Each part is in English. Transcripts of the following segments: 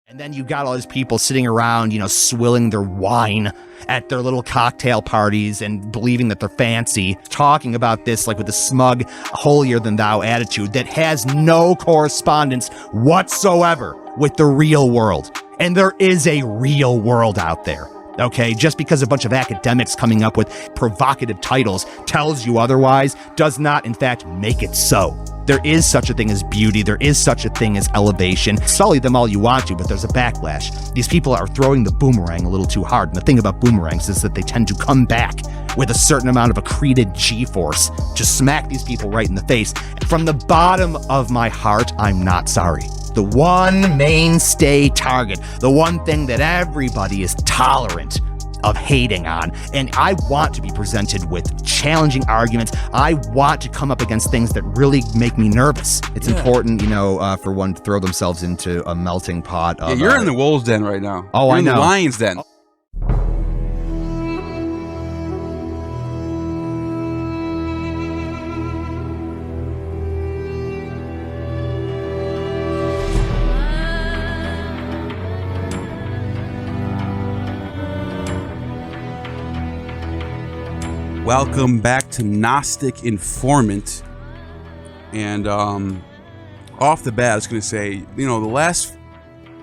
And then you got all these people sitting around, swilling their wine at their little cocktail parties and believing that they're fancy, talking about this like with a smug, holier-than-thou attitude that has no correspondence whatsoever with the real world. And there is a real world out there, okay? Just because a bunch of academics coming up with provocative titles tells you otherwise does not, in fact, make it so. There is such a thing as beauty. There is such a thing as elevation. Sully them all you want to, but there's a backlash. These people are throwing the boomerang a little too hard. And the thing about boomerangs is that they tend to come back with a certain amount of accreted G-force to smack these people right in the face. From the bottom of my heart, I'm not sorry. The one mainstay target, the one thing that everybody is tolerant of hating on. And I want to be presented with challenging arguments. I want to come up against things that really make me nervous. It's important, for one to throw themselves into a melting pot of... you're in the wolves' den right now. Oh, you're I know. In the lion's den. Welcome back to Gnostic Informant. And off the bat, I was going to say, the last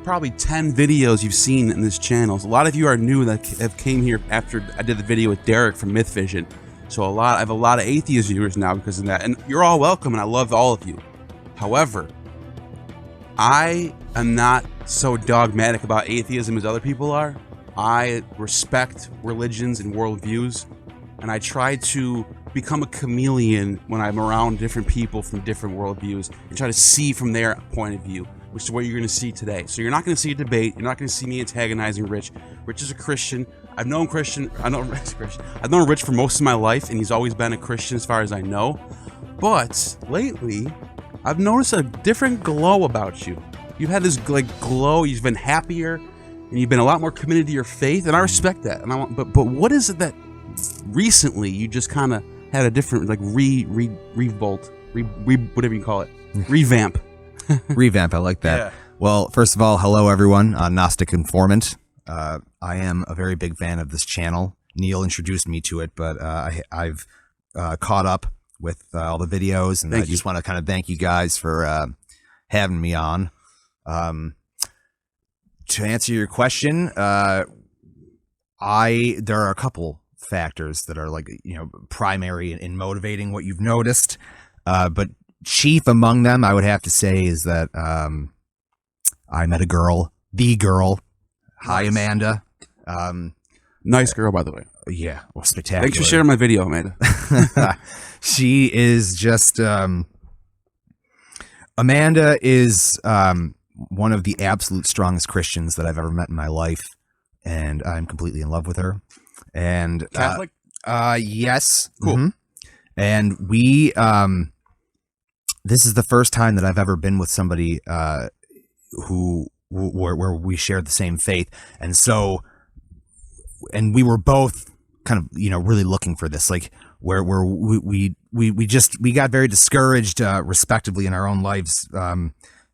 probably 10 videos you've seen in this channel, a lot of you are new that have came here after I did the video with Derek from Mythicism. So I have a lot of atheist viewers now because of that. And you're all welcome, and I love all of you. However, I am not so dogmatic about atheism as other people are. I respect religions and worldviews. And I try to become a chameleon when I'm around different people from different worldviews and try to see from their point of view, which is what you're going to see today. So you're not going to see a debate. You're not going to see me antagonizing Rich. Rich is a Christian. I've known Rich for most of my life, and he's always been a Christian as far as I know. But lately, I've noticed a different glow about you. You've had this glow. You've been happier, and you've been a lot more committed to your faith, and I respect that. And but what is it that recently you just kind of had a different revolt, whatever you call it, revamp? Revamp, I like that. Yeah. Well, first of all, hello everyone, Gnostic Informant. I am a very big fan of this channel. Neil introduced me to it, but I've caught up with all the videos, and I just want to kind of thank you guys for having me on. To answer your question, there are a couple factors that are primary in motivating what you've noticed, but chief among them I would have to say is that I met the girl. Hi, Amanda. Nice girl, by the way. Yeah, well, spectacular. Thanks for sharing my video, Amanda. She is just Amanda is one of the absolute strongest Christians that I've ever met in my life, and I'm completely in love with her. And Catholic? Yes. Cool. Mm-hmm. And we this is the first time that I've ever been with somebody where we shared the same faith. And so, and we were both kind of, really looking for this, where we got very discouraged respectively in our own lives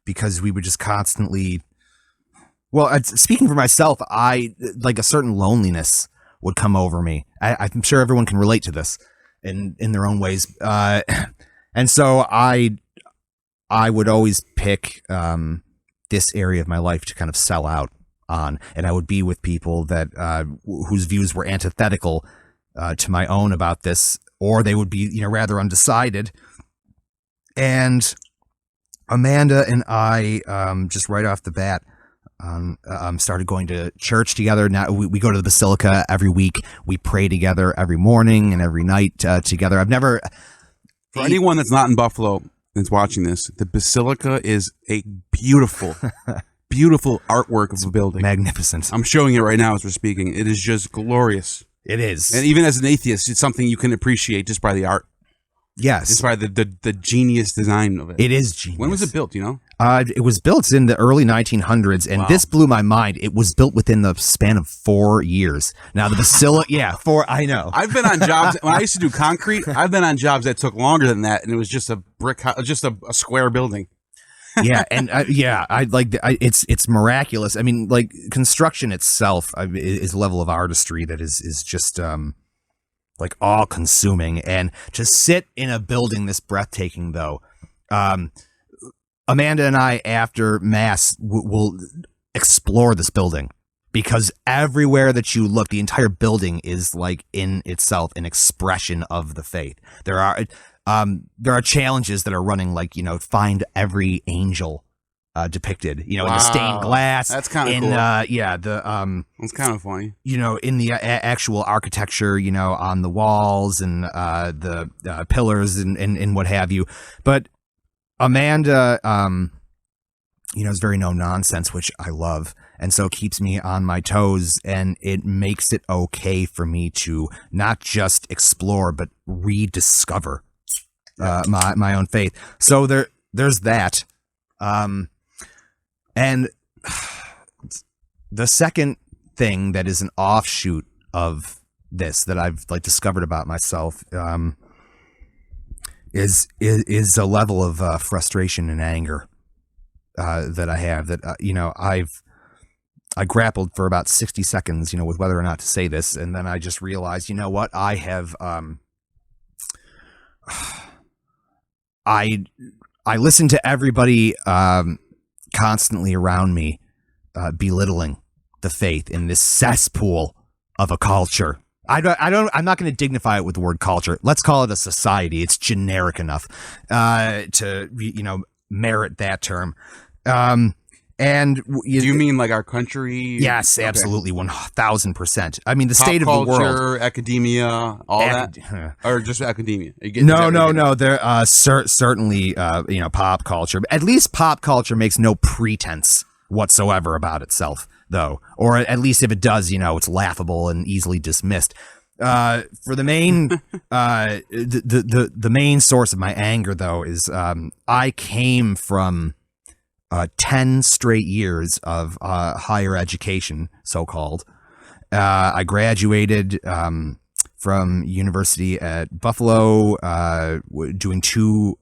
because we would just constantly, speaking for myself, a certain loneliness would come over me. I'm sure everyone can relate to this in their own ways. And so I would always pick this area of my life to kind of sell out on, and I would be with people that whose views were antithetical to my own about this, or they would be rather undecided. And Amanda and I just right off the bat started going to church together. Now we go to the Basilica every week. We pray together every morning and every night together. I've never... For anyone that's not in Buffalo that's watching this, the Basilica is a beautiful, beautiful artwork of a building. Magnificent. I'm showing it right now as we're speaking. It is just glorious. It is. And even as an atheist, it's something you can appreciate just by the art. Yes. Just by the genius design of it. It is genius. When was it built, you know? It was built in the early 1900s, and this blew my mind. It was built within the span of 4 years. Now, the Basilica, I know. I've been on jobs, when I used to do concrete, I've been on jobs that took longer than that, and it was just a brick house, just a square building. Yeah, and I like it's miraculous. I mean, like construction itself is a level of artistry that is just like all consuming. And to sit in a building this breathtaking, though, Amanda and I after mass will explore this building, because everywhere that you look, the entire building is like in itself an expression of the faith. There are challenges that are running, like, find every angel depicted, in the stained glass. That's kind of cool. It's kind of funny. In the actual architecture, on the walls and the pillars and what have you. But Amanda, is very no nonsense, which I love, and so keeps me on my toes, and it makes it okay for me to not just explore but rediscover my own faith. So there's that. And the second thing that is an offshoot of this that I've discovered about myself is a level of frustration and anger that I have, that I grappled for about 60 seconds, with whether or not to say this, and then I just realized, what, I have I listen to everybody constantly around me belittling the faith in this cesspool of a culture. I'm not going to dignify it with the word culture. Let's call it a society. It's generic enough to merit that term. And do you mean like our country? Yes, absolutely, 1000%. I mean, the Pop state culture, of the world, academia, all that, or just academia? No. There certainly pop culture. At least pop culture makes no pretense whatsoever about itself, though, or at least if it does, it's laughable and easily dismissed. For the main, the main source of my anger, though, is I came from 10 straight years of higher education, so-called. I graduated from university at Buffalo, doing 2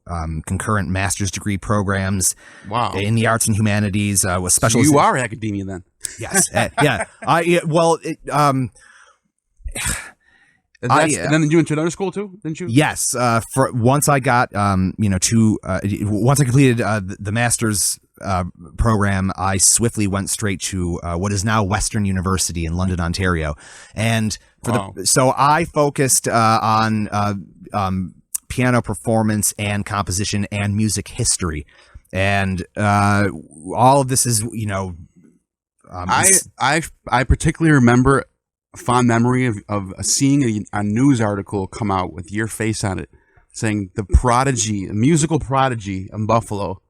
concurrent master's degree programs. Wow. In the arts and humanities, with special. So you are academia then? Yes. Yeah. And then you went to another school too, didn't you? Yes. Once I got, once I completed the master's program, I swiftly went straight to what is now Western University in London, Ontario, and so I focused on piano performance and composition and music history, and all of this is I particularly remember a fond memory of seeing a news article come out with your face on it, saying the prodigy, a musical prodigy in Buffalo.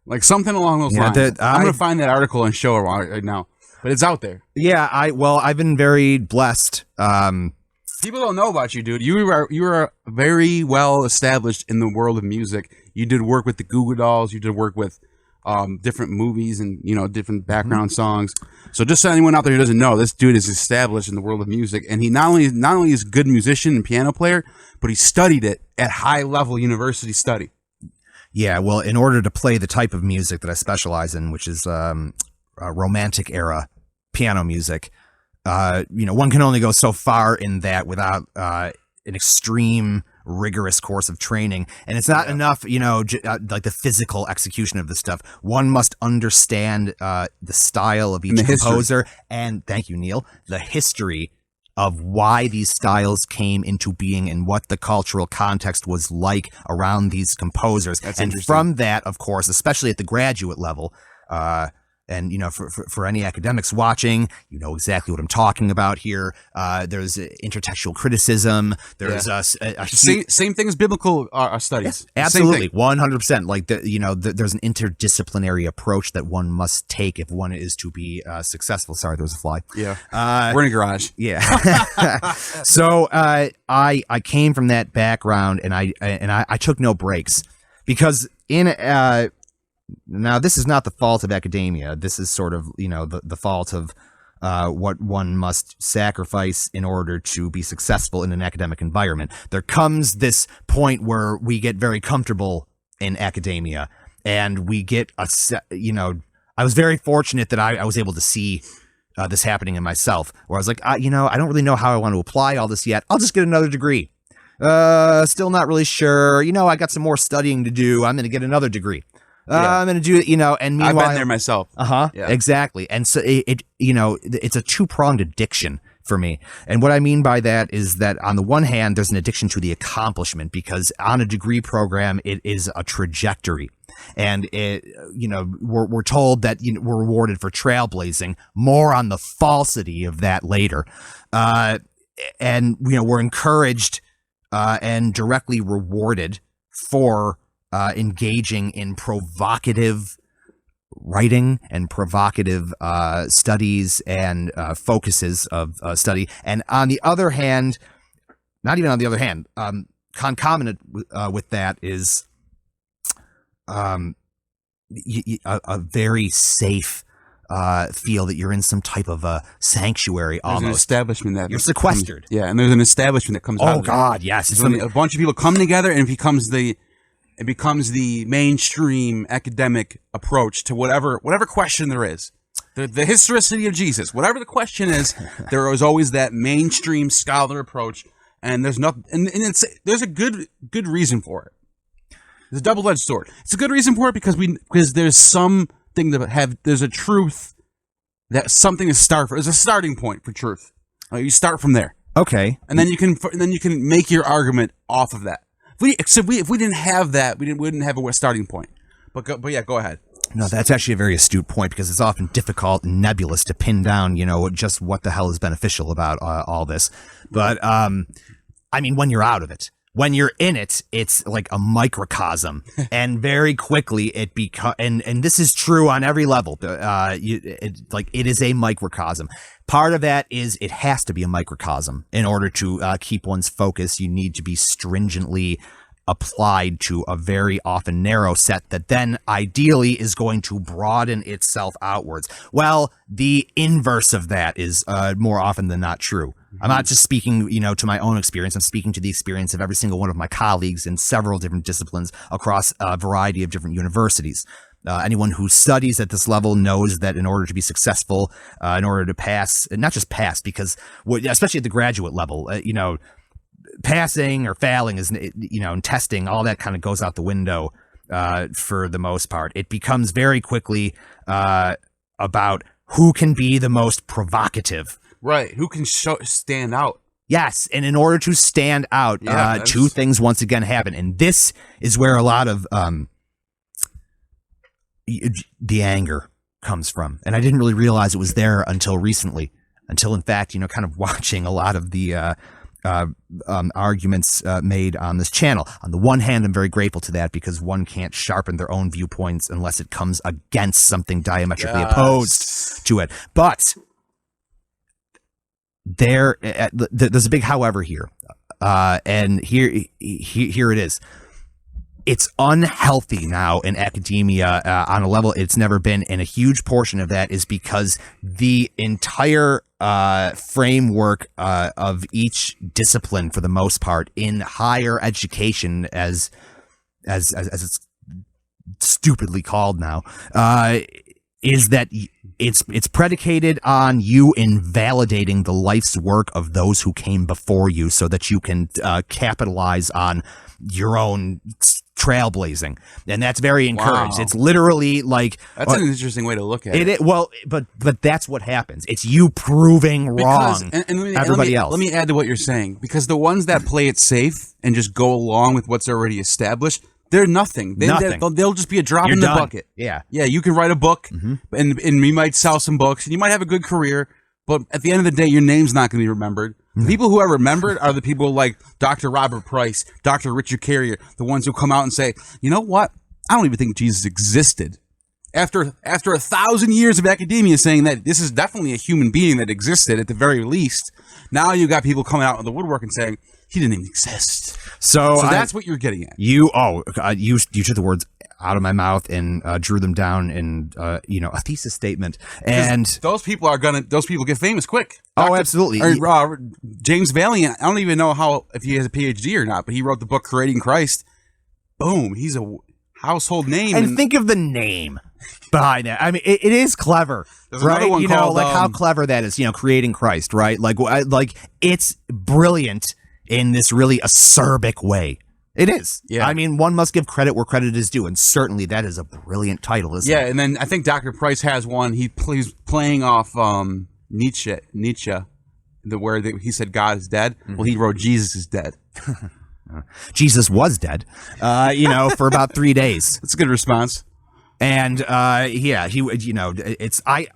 Like something along those lines. I'm going to find that article and show it right now. But it's out there. Yeah, I've been very blessed. People don't know about you, dude. You were very well established in the world of music. You did work with the Goo Goo Dolls. You did work with different movies and different background songs. So just so anyone out there who doesn't know, this dude is established in the world of music, and he not only is a good musician and piano player, but he studied it at high level university study. Yeah, well, in order to play the type of music that I specialize in, which is romantic era piano music, one can only go so far in that without an extreme, rigorous course of training. And it's not enough, like the physical execution of the stuff. One must understand the style of each composer. And thank you, Neil, the history of why these styles came into being and what the cultural context was like around these composers. And from that, of course, especially at the graduate level, and for any academics watching, you know exactly what I'm talking about here. There's intertextual criticism. There's same thing as biblical studies. Yeah, absolutely, 100%. Like there's an interdisciplinary approach that one must take if one is to be successful. Sorry, there was a fly. Yeah, we're in a garage. Yeah. So I came from that background, and I took no breaks, because now, this is not the fault of academia. This is sort of, the fault of what one must sacrifice in order to be successful in an academic environment. There comes this point where we get very comfortable in academia, and we get I was very fortunate that I was able to see this happening in myself, where I was like, I don't really know how I want to apply all this yet. I'll just get another degree. Still not really sure. I got some more studying to do. I'm going to get another degree. I'm going to do it, and meanwhile, I've been there myself. Yeah. Exactly. And so it's a two-pronged addiction for me. And what I mean by that is that on the one hand, there's an addiction to the accomplishment, because on a degree program, it is a trajectory. And we're told that we're rewarded for trailblazing. More on the falsity of that later. And we're encouraged and directly rewarded for engaging in provocative writing and provocative studies and focuses of study. And on the other hand, not even on the other hand, concomitant with that is a very safe feel that you're in some type of a sanctuary. There's almost an establishment that you're sequestered. And there's an establishment that comes out Oh of God, yes. It's when a bunch of people come together, and it becomes the mainstream academic approach to whatever question there is. The historicity of Jesus, whatever the question is, there is always that mainstream scholar approach, and there's a good reason for it. It's a double-edged sword. It's a good reason for it because there's something there's a truth that something to start for. There's a starting point for truth. You start from there. Okay. And then you can make your argument off of that. If we didn't have that, we wouldn't have a starting point. But yeah, go ahead. No, that's actually a very astute point, because it's often difficult and nebulous to pin down, just what the hell is beneficial about all this. But when you're out of it, when you're in it, it's like a microcosm, and very quickly it becomes. And this is true on every level. It is a microcosm. Part of that is it has to be a microcosm in order to keep one's focus. You need to be stringently applied to a very often narrow set that then ideally is going to broaden itself outwards. Well, the inverse of that is more often than not true. I'm not just speaking, to my own experience. I'm speaking to the experience of every single one of my colleagues in several different disciplines across a variety of different universities. Anyone who studies at this level knows that in order to be successful, in order to pass, not just pass, because especially at the graduate level, passing or failing is, and testing, all that kind of goes out the window for the most part. It becomes very quickly about who can be the most provocative. Right. Who can stand out. Yes. And in order to stand out, two things once again happen. And this is where a lot of the anger comes from. And I didn't really realize it was there until recently. Until, in fact, kind of watching a lot of the arguments made on this channel. On the one hand, I'm very grateful to that, because one can't sharpen their own viewpoints unless it comes against something diametrically opposed to it. But there's a big however here, and here it is. It's unhealthy now in academia on a level it's never been, and a huge portion of that is because the entire framework of each discipline, for the most part, in higher education, as it's stupidly called now, is that it's predicated on you invalidating the life's work of those who came before you, so that you can capitalize on your own trailblazing, and that's very encouraged. Wow. It's literally like that's an interesting way to look at it. Well, but that's what happens. It's you proving wrong everybody else. Let me add to what you're saying, because the ones that play it safe and just go along with what's already established, they're nothing. They'll just be a drop in the bucket. Yeah. You can write a book, and you might sell some books, and you might have a good career, but at the end of the day, your name's not going to be remembered. The people who are remembered are the people like Dr. Robert Price, Dr. Richard Carrier, the ones who come out and say, you know what? I don't even think Jesus existed. After 1,000 years of academia saying that this is definitely a human being that existed at the very least, now you got people coming out of the woodwork and saying he didn't even exist. So that's what you're getting at. You took the words out of my mouth and drew them down in a thesis statement. And those people get famous quick. Absolutely. James Valiant, I don't even know if he has a PhD or not, but he wrote the book Creating Christ. Boom. household name. And think of the name behind that. I mean, it is clever. There's right? another one you know, called, like how clever that is, you know, creating Christ, right? Like it's brilliant in this really acerbic way. It is. Yeah. I mean, one must give credit where credit is due, and certainly that is a brilliant title, isn't it? Yeah, and then I think Dr. Price has one. He's playing off Nietzsche, where he said God is dead. Mm-hmm. Well, he wrote Jesus is dead. Jesus was dead, you know, for about 3 days. That's a good response. And yeah, he would, you know, it's I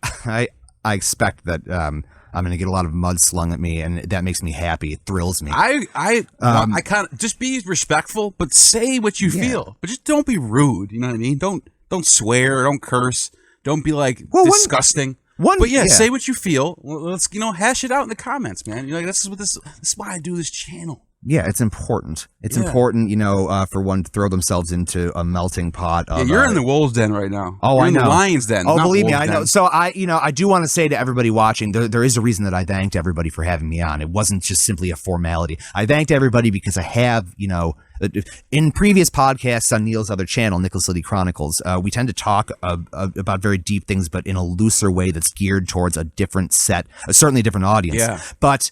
expect that I'm going to get a lot of mud slung at me, and that makes me happy. It thrills me. I kind of just be respectful, but say what you feel. But just don't be rude. You know what I mean? Don't swear. Don't curse. Don't be like disgusting. But say what you feel. Let's hash it out in the comments, man. You're like, this is why I do this channel. Yeah, it's important. It's important, you know, for one to throw themselves into a melting pot. Of, you're in the wolves' den right now. Oh, you're I know. In the lion's den. Oh, believe me, I know. So I do want to say to everybody watching, there is a reason that I thanked everybody for having me on. It wasn't just simply a formality. I thanked everybody because I have, you know, in previous podcasts on Neil's other channel, Nickel City Chronicles, we tend to talk about very deep things, but in a looser way that's geared towards a different set, certainly a different audience. Yeah. But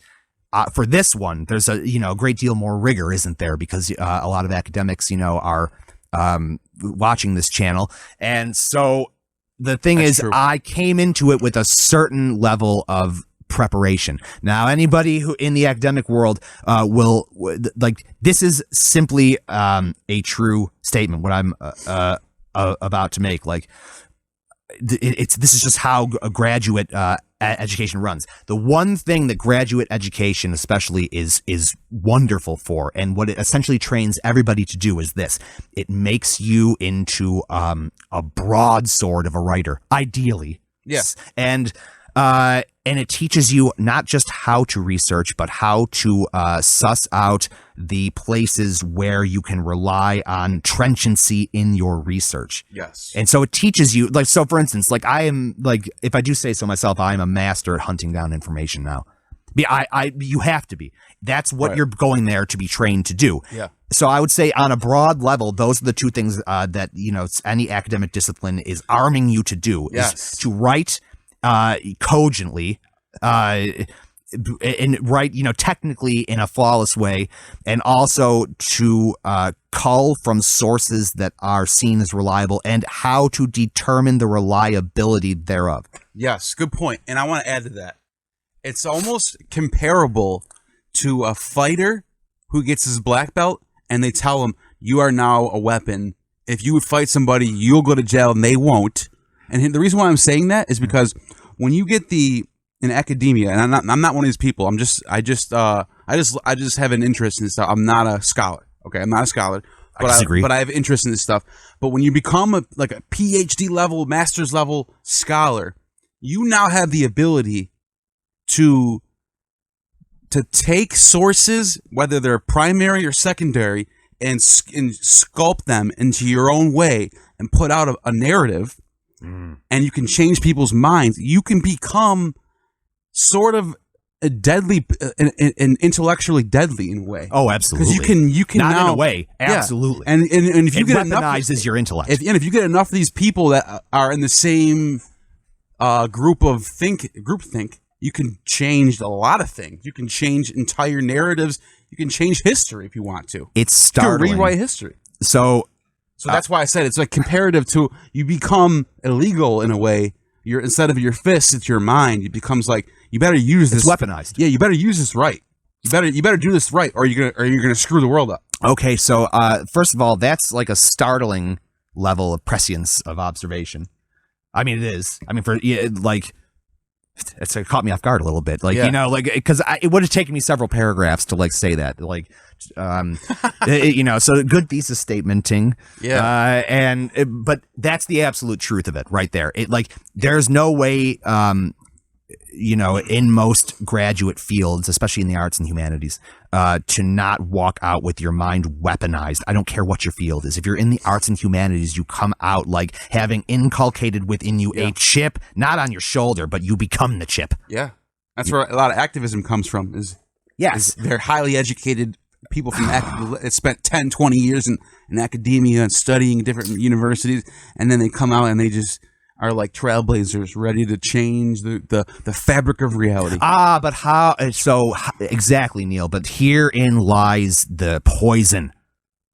for this one, there's a great deal more rigor, isn't there? Because a lot of academics, you know, are watching this channel, and so the thing is, true. I came into it with a certain level of preparation. Now, anybody who in the academic world will like this is simply a true statement. What I'm about to make, like. This is just how a graduate education runs. The one thing that graduate education especially is wonderful for, and what it essentially trains everybody to do, is this: it makes you into a broadsword of a writer, ideally. Yes. And it teaches you not just how to research, but how to suss out the places where you can rely on trenchancy in your research. Yes. And so it teaches you, like, so for instance, like I am, like, if I do say so myself, I am a master at hunting down information now. You have to be. That's what you're going there to be trained to do. Yeah. So I would say on a broad level, those are the two things that, you know, any academic discipline is arming you to do. Yes. Is to write cogently, and write, you know, technically in a flawless way, and also to cull from sources that are seen as reliable, and how to determine the reliability thereof. Yes, good point. And I want to add to that. It's almost comparable to a fighter who gets his black belt, and they tell him, you are now a weapon. If you would fight somebody, you'll go to jail, and they won't. And the reason why I'm saying that is because when you get in academia, and I'm not one of these people. I just have an interest in this stuff. I'm not a scholar. Okay, I'm not a scholar. But I disagree. But I have interest in this stuff. But when you become a PhD level, master's level scholar, you now have the ability to take sources, whether they're primary or secondary, and sculpt them into your own way and put out a narrative. And you can change people's minds. You can become sort of a deadly and intellectually deadly in a way. Oh, absolutely. Because you can not now, in a way, absolutely. Yeah. And if you get weaponizes your intellect. If you get enough of these people that are in the same groupthink, you can change a lot of things. You can change entire narratives. You can change history if you want to. It's startling. You can rewrite history. So that's why I said it's like comparative to, you become illegal in a way. Instead of your fists, it's your mind. It becomes like, you better use this. It's weaponized. Yeah, you better use this right. You better do this right, or you're gonna screw the world up. Okay, so first of all, that's like a startling level of prescience of observation. I mean, it is. I mean, it caught me off guard a little bit. Like, you know, like, because it would have taken me several paragraphs to, like, say that. Like, you know, so good thesis statementing. Yeah. But that's the absolute truth of it right there. There's no way, you know, in most graduate fields, especially in the arts and humanities, to not walk out with your mind weaponized. I don't care what your field is. If you're in the arts and humanities, you come out like having inculcated within you a chip, not on your shoulder, but you become the chip. Yeah. That's where a lot of activism comes from. Is they're highly educated people from that spent 10, 20 years in academia and studying different universities, and then they come out and they just are like trailblazers, ready to change the fabric of reality. But how? So exactly, Neil. But herein lies the poison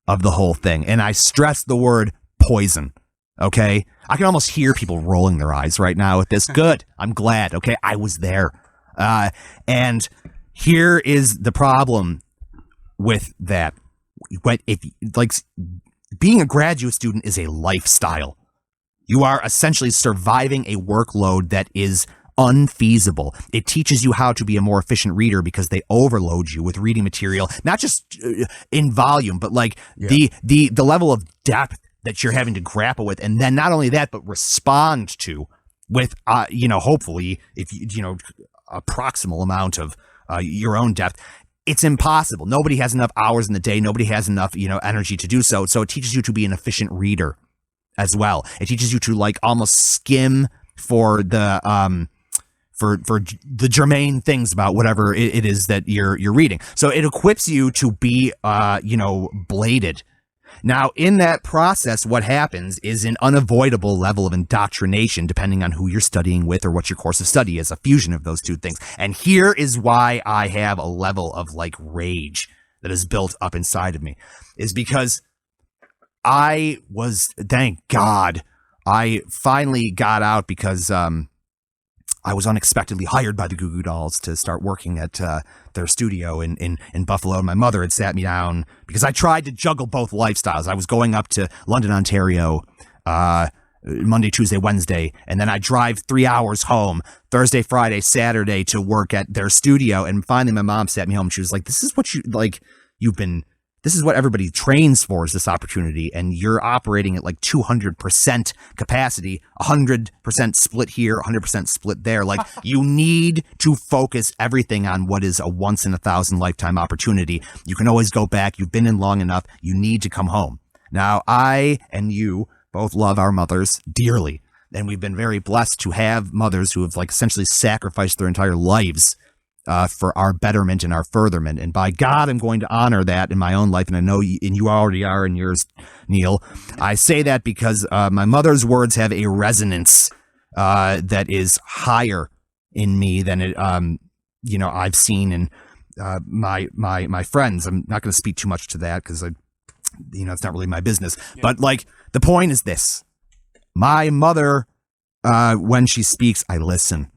of the whole thing, and I stress the word poison. Okay, I can almost hear people rolling their eyes right now with this. Good, I'm glad. Okay, I was there, and here is the problem with that. If like being a graduate student is a lifestyle. You are essentially surviving a workload that is unfeasible. It teaches you how to be a more efficient reader because they overload you with reading material, not just in volume, but like the level of depth that you're having to grapple with. And then not only that, but respond to with, hopefully if a proximal amount of your own depth. It's impossible. Nobody has enough hours in the day. Nobody has enough, energy to do so. So it teaches you to be an efficient reader as well. It teaches you to like almost skim for the for the germane things about whatever it is that you're reading. So it equips you to be bladed. Now, in that process, what happens is an unavoidable level of indoctrination, depending on who you're studying with or what your course of study is, a fusion of those two things. And here is why I have a level of like rage that is built up inside of me, is because thank God, I finally got out because I was unexpectedly hired by the Goo Goo Dolls to start working at their studio in Buffalo. And my mother had sat me down because I tried to juggle both lifestyles. I was going up to London, Ontario, Monday, Tuesday, Wednesday, and then I drive 3 hours home Thursday, Friday, Saturday to work at their studio. And finally, my mom sat me home. She was like, "This is what this is what everybody trains for, is this opportunity. And you're operating at like 200% capacity, 100% split here, 100% split there. Like you need to focus everything on what is a once in a thousand lifetime opportunity. You can always go back. You've been in long enough. You need to come home." Now, I and you both love our mothers dearly. And we've been very blessed to have mothers who have like essentially sacrificed their entire lives for our betterment and our furtherment. And by God, I'm going to honor that in my own life. And I know you already are in yours, Neil. I say that because my mother's words have a resonance that is higher in me than it, I've seen in my friends. I'm not going to speak too much to that because it's not really my business. Yeah. But like the point is this: my mother, when she speaks, I listen.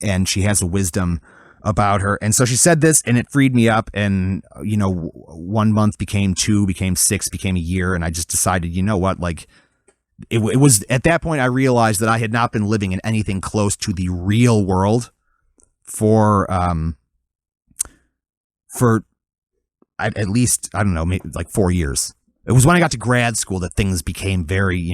And she has a wisdom about her. And so she said this and it freed me up. And, 1 month became 2, became 6, became a year. And I just decided, you know what, like it was at that point I realized that I had not been living in anything close to the real world for at least, I don't know, maybe like 4 years. It was when I got to grad school that things became very,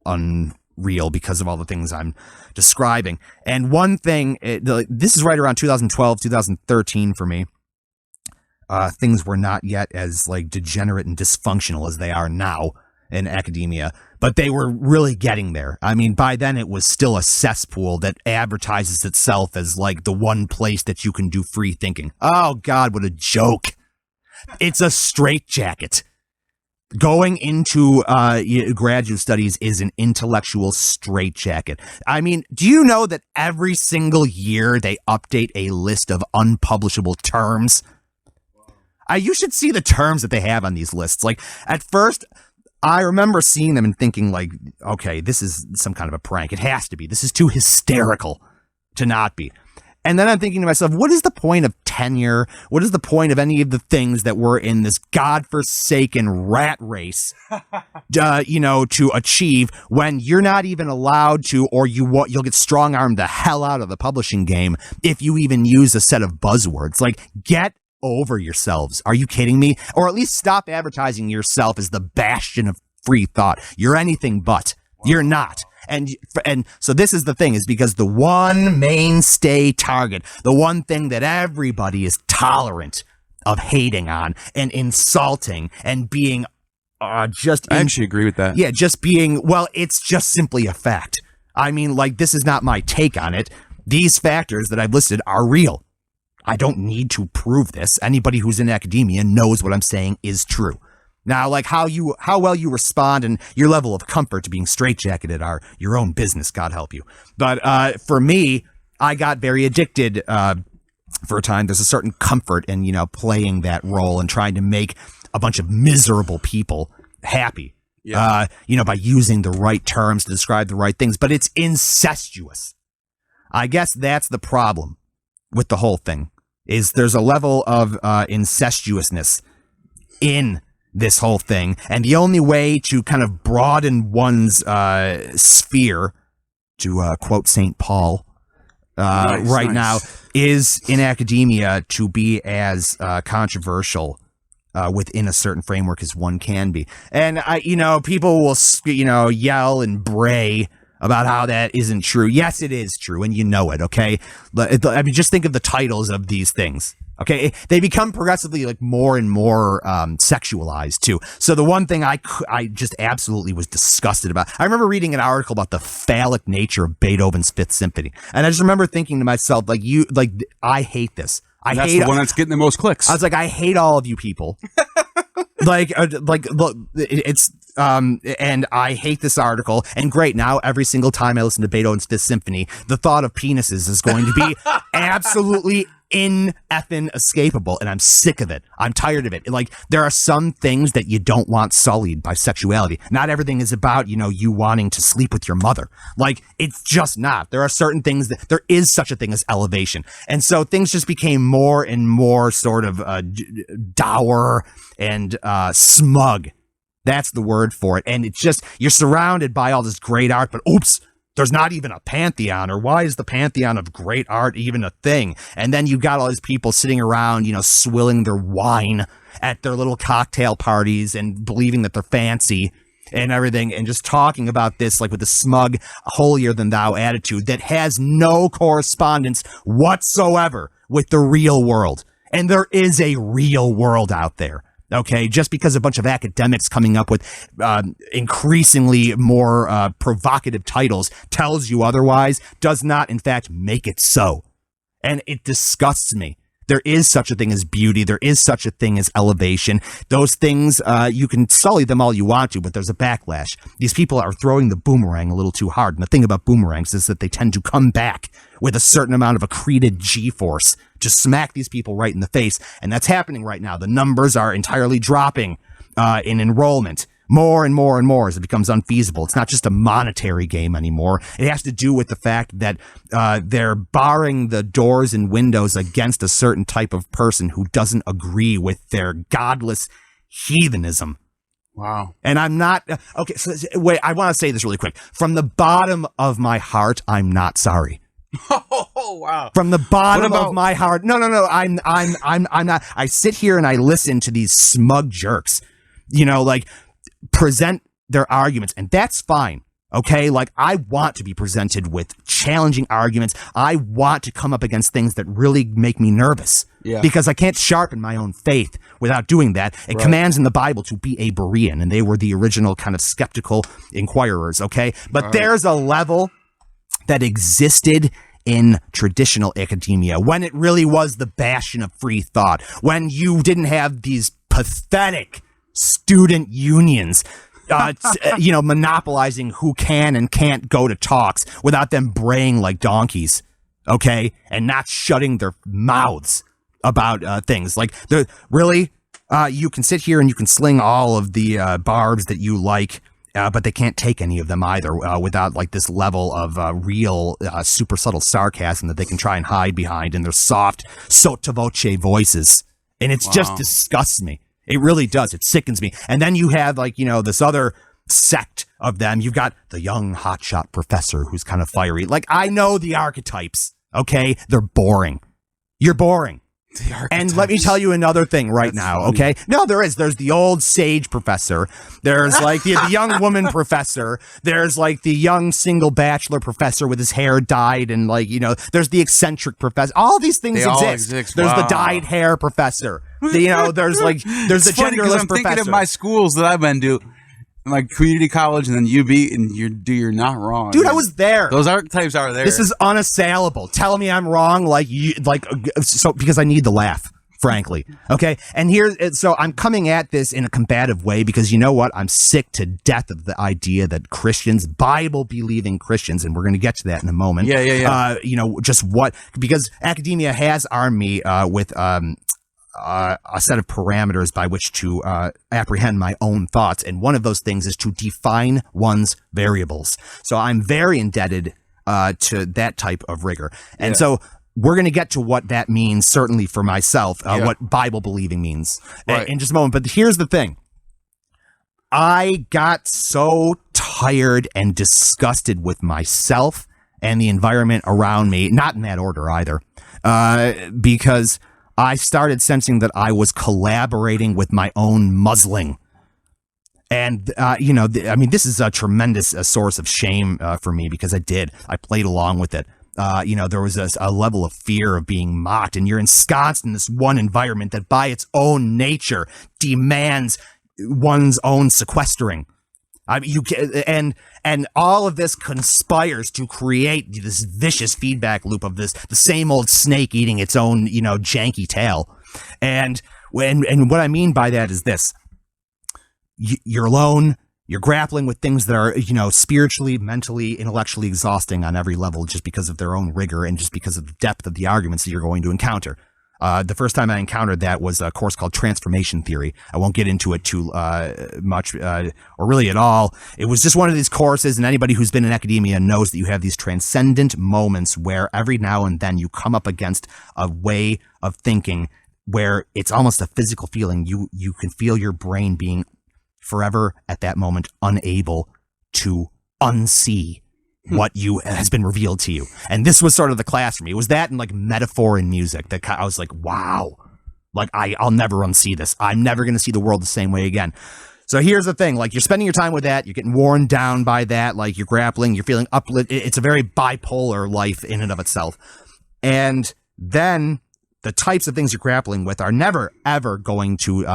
unreal because of all the things I'm describing. And one thing, this is right around 2012, 2013 for me. Things were not yet as like degenerate and dysfunctional as they are now in academia, but they were really getting there. I mean, by then it was still a cesspool that advertises itself as like the one place that you can do free thinking. Oh God, what a joke. It's a straitjacket. Going into graduate studies is an intellectual straitjacket. I mean, do you know that every single year they update a list of unpublishable terms? You should see the terms that they have on these lists. Like, at first, I remember seeing them and thinking, like, okay, this is some kind of a prank. It has to be. This is too hysterical to not be. And then I'm thinking to myself, what is the point of tenure? What is the point of any of the things that we're in this godforsaken rat race, to achieve when you're not even allowed to, or you'll get strong-armed the hell out of the publishing game if you even use a set of buzzwords. Like, get over yourselves. Are you kidding me? Or at least stop advertising yourself as the bastion of free thought. You're anything but. You're not. And so this is the thing, is because the one mainstay target, the one thing that everybody is tolerant of hating on and insulting and being I actually agree with that. Yeah, just being, well, it's just simply a fact. I mean, like, this is not my take on it. These factors that I've listed are real. I don't need to prove this. Anybody who's in academia knows what I'm saying is true. Now, like how well you respond and your level of comfort to being straitjacketed are your own business, God help you. But for me, I got very addicted for a time. There's a certain comfort in, playing that role and trying to make a bunch of miserable people happy. Yeah. By using the right terms to describe the right things. But it's incestuous. I guess that's the problem with the whole thing, is there's a level of incestuousness in this whole thing, and the only way to kind of broaden one's sphere, to quote St. Paul nice. Now, is in academia to be as controversial within a certain framework as one can be. And people will yell and bray about how that isn't true. Yes, it is true, and you know it. Okay, I mean, just think of the titles of these things. Okay, they become progressively like more and more sexualized too. So the one thing I just absolutely was disgusted about. I remember reading an article about the phallic nature of Beethoven's Fifth Symphony, and I just remember thinking to myself, I hate this. That's the one that's getting the most clicks. I was like, I hate all of you people. Look, it's and I hate this article. And great, now every single time I listen to Beethoven's Fifth Symphony, the thought of penises is going to be absolutely effing escapable, and I'm sick of it. I'm tired of it. Like, there are some things that you don't want sullied by sexuality. Not everything is about, you wanting to sleep with your mother. Like, it's just not. There are certain things that there is such a thing as elevation. And so things just became more and more sort of dour and smug. That's the word for it. And it's just, you're surrounded by all this great art, but oops, there's not even a pantheon, or why is the pantheon of great art even a thing? And then you've got all these people sitting around, swilling their wine at their little cocktail parties and believing that they're fancy and everything, and just talking about this like with a smug, holier than thou attitude that has no correspondence whatsoever with the real world. And there is a real world out there. Okay, just because a bunch of academics coming up with increasingly more provocative titles tells you otherwise does not, in fact, make it so. And it disgusts me. There is such a thing as beauty. There is such a thing as elevation. Those things, you can sully them all you want to, but there's a backlash. These people are throwing the boomerang a little too hard. And the thing about boomerangs is that they tend to come back with a certain amount of accreted G-force to smack these people right in the face. And that's happening right now. The numbers are entirely dropping in enrollment. More and more and more as it becomes unfeasible. It's not just a monetary game anymore. It has to do with the fact that they're barring the doors and windows against a certain type of person who doesn't agree with their godless heathenism. Wow. And I'm not... Okay, so wait, I want to say this really quick. From the bottom of my heart, I'm not sorry. Oh, wow. From the bottom of my heart. No, I'm not. I sit here and I listen to these smug jerks, present their arguments, and that's fine. Okay, like, I want to be presented with challenging arguments. I want to come up against things that really make me nervous. Yeah. Because I can't sharpen my own faith without doing that. It commands in the Bible to be a Berean, and they were the original kind of skeptical inquirers. Okay, but there's a level that existed in traditional academia when it really was the bastion of free thought, when you didn't have these pathetic student unions, monopolizing who can and can't go to talks without them braying like donkeys, okay, and not shutting their mouths about things. Like, you can sit here and you can sling all of the barbs that you like, but they can't take any of them either without like this level of real super subtle sarcasm that they can try and hide behind in their soft sotto voce voices. And it's just disgusts me. It really does. It sickens me. And then you have this other sect of them. You've got the young hotshot professor who's kind of fiery. Like, I know the archetypes. Okay. They're boring. You're boring. And let me tell you another thing now, funny. Okay? No, there is. There's the old sage professor. There's like the young woman professor. There's like the young single bachelor professor with his hair dyed, and there's the eccentric professor. All these things exist. There's the dyed hair professor. There's the genderless I'm professor. thinking of my schools that I've been to. like community college and then UB, and you're not wrong. Dude, I was there. Those archetypes are there. This is unassailable. Tell me I'm wrong, so because I need the laugh, frankly. Okay, and so I'm coming at this in a combative way because you know what? I'm sick to death of the idea that Christians, Bible-believing Christians, and we're going to get to that in a moment. Yeah. Because academia has armed me with a set of parameters by which to apprehend my own thoughts. And one of those things is to define one's variables. So I'm very indebted to that type of rigor. And so we're going to get to what that means, certainly for myself, what Bible believing means in just a moment. But here's the thing. I got so tired and disgusted with myself and the environment around me, not in that order either, because I started sensing that I was collaborating with my own muzzling. And, this is a tremendous source of shame for me because I played along with it. There was a level of fear of being mocked, and you're ensconced in this one environment that by its own nature demands one's own sequestering. And all of this conspires to create this vicious feedback loop of the same old snake eating its own, janky tail. And what I mean by that is this: you're alone. You're grappling with things that are, spiritually, mentally, intellectually exhausting on every level just because of their own rigor and just because of the depth of the arguments that you're going to encounter. The first time I encountered that was a course called Transformation Theory. I won't get into it too much or really at all. It was just one of these courses, and anybody who's been in academia knows that you have these transcendent moments where every now and then you come up against a way of thinking where it's almost a physical feeling. You can feel your brain being forever at that moment unable to unsee what has been revealed to you. And this was sort of the class for me. It was that and like metaphor in music that I was like, wow, like I'll never unsee this. I'm never going to see the world the same way again. So here's the thing, like you're spending your time with that. You're getting worn down by that. Like you're grappling, you're feeling uplifted. It's a very bipolar life in and of itself. And then the types of things you're grappling with are never, ever going to,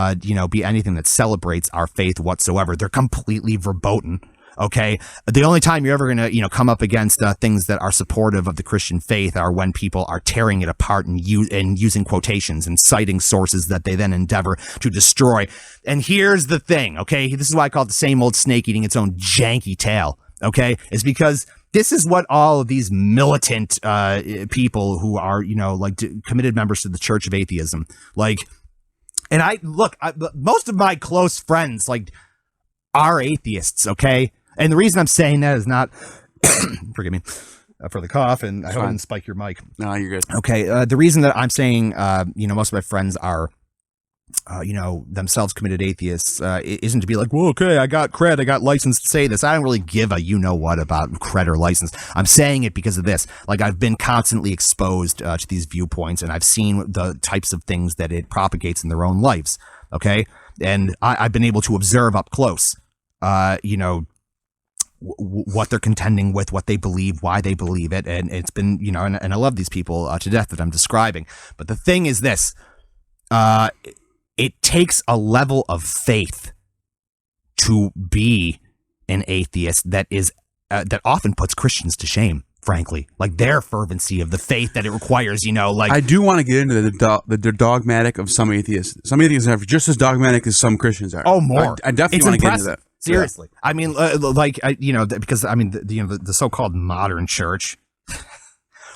be anything that celebrates our faith whatsoever. They're completely verboten. Okay. The only time you're ever going to, come up against things that are supportive of the Christian faith are when people are tearing it apart and using quotations and citing sources that they then endeavor to destroy. And here's the thing. Okay. This is why I call it the same old snake eating its own janky tail. Okay. Is because this is what all of these militant people who are, committed members to the Church of Atheism, most of my close friends, are atheists, okay? And the reason I'm saying that is not, forgive me for the cough, and I hope I didn't spike your mic. No, you're good. Okay, the reason that I'm saying, most of my friends are, themselves committed atheists isn't to be like, well, okay, I got cred, I got license to say this. I don't really give a you-know-what about cred or license. I'm saying it because of this. Like, I've been constantly exposed to these viewpoints, and I've seen the types of things that it propagates in their own lives, okay? And I've been able to observe up close, what they're contending with, what they believe, why they believe it, and it's been, and I love these people to death that I'm describing. But the thing is this, it takes a level of faith to be an atheist that is that often puts Christians to shame, frankly. Like their fervency of the faith that it requires, I do want to get into the dogmatic of some atheists. Some atheists are just as dogmatic as some Christians are. Oh, more. I definitely want to get into that. Seriously. Yeah. I mean, because the so-called modern church,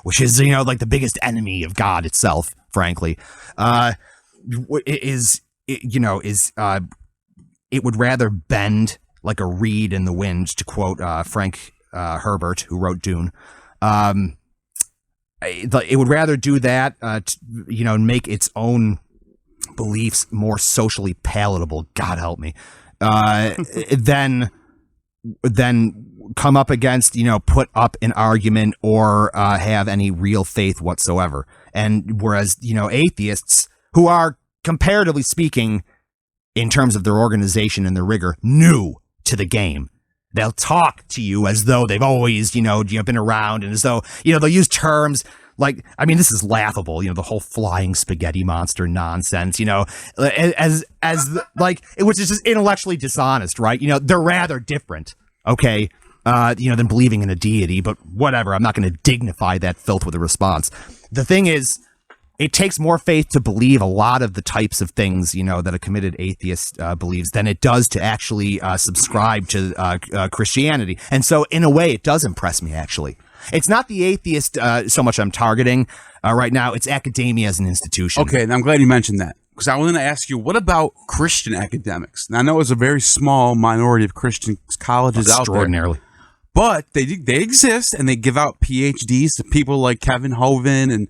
which is, the biggest enemy of God itself, frankly, it would rather bend like a reed in the wind, to quote Frank Herbert, who wrote Dune. It would rather do that, make its own beliefs more socially palatable. God help me. Then come up against, put up an argument or have any real faith whatsoever. And whereas, atheists who are, comparatively speaking, in terms of their organization and their rigor, new to the game, they'll talk to you as though they've always, been around, and as though, they'll use terms like, I mean, this is laughable, the whole flying spaghetti monster nonsense, which is just intellectually dishonest, right? They're rather different, okay, than believing in a deity, but whatever. I'm not going to dignify that filth with a response. The thing is, it takes more faith to believe a lot of the types of things, that a committed atheist believes than it does to actually subscribe to Christianity. And so, in a way, it does impress me, actually. It's not the atheist so much I'm targeting right now. It's academia as an institution. Okay, and I'm glad you mentioned that, because I wanted to ask you, what about Christian academics? Now, I know it's a very small minority of Christian colleges out there. Extraordinarily. But they exist, and they give out PhDs to people like Kevin Hovind and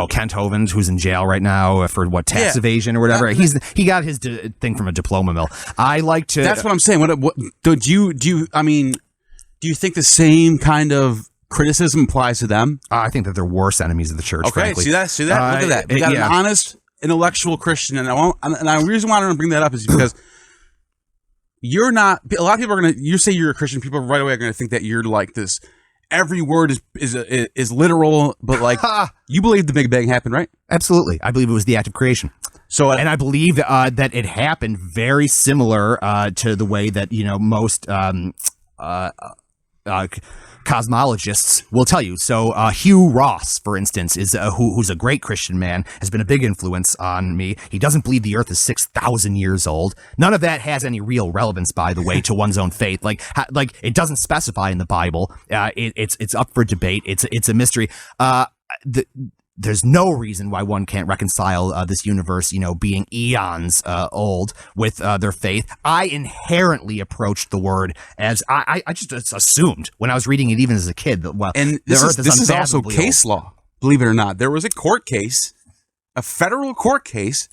Kent Hovind, who's in jail right now for tax evasion or whatever. He got his thing from a diploma mill. I like to. That's what I'm saying. What do you think the same kind of criticism applies to them? I think that they're worse enemies of the church. Okay, frankly. see that. Look at that. We got an honest, intellectual Christian, and the reason why I want to bring that up is because you're not. A lot of people are gonna. You say you're a Christian, people right away are gonna think that you're like this. Every word is literal, but like you believe the Big Bang happened, right? Absolutely, I believe it was the act of creation. So, and I believe that it happened very similar to the way that most cosmologists will tell you. So Hugh Ross, for instance, is who's a great Christian man, has been a big influence on me. He doesn't believe the Earth is 6,000 years old. None of that has any real relevance, by the way, to one's own faith. Like it doesn't specify in the Bible. It's up for debate. It's a mystery. There's no reason why one can't reconcile this universe, being eons old with their faith. I inherently approached the word as I just assumed when I was reading it, even as a kid, that this is also case law. Believe it or not, there was a court case, a federal court case,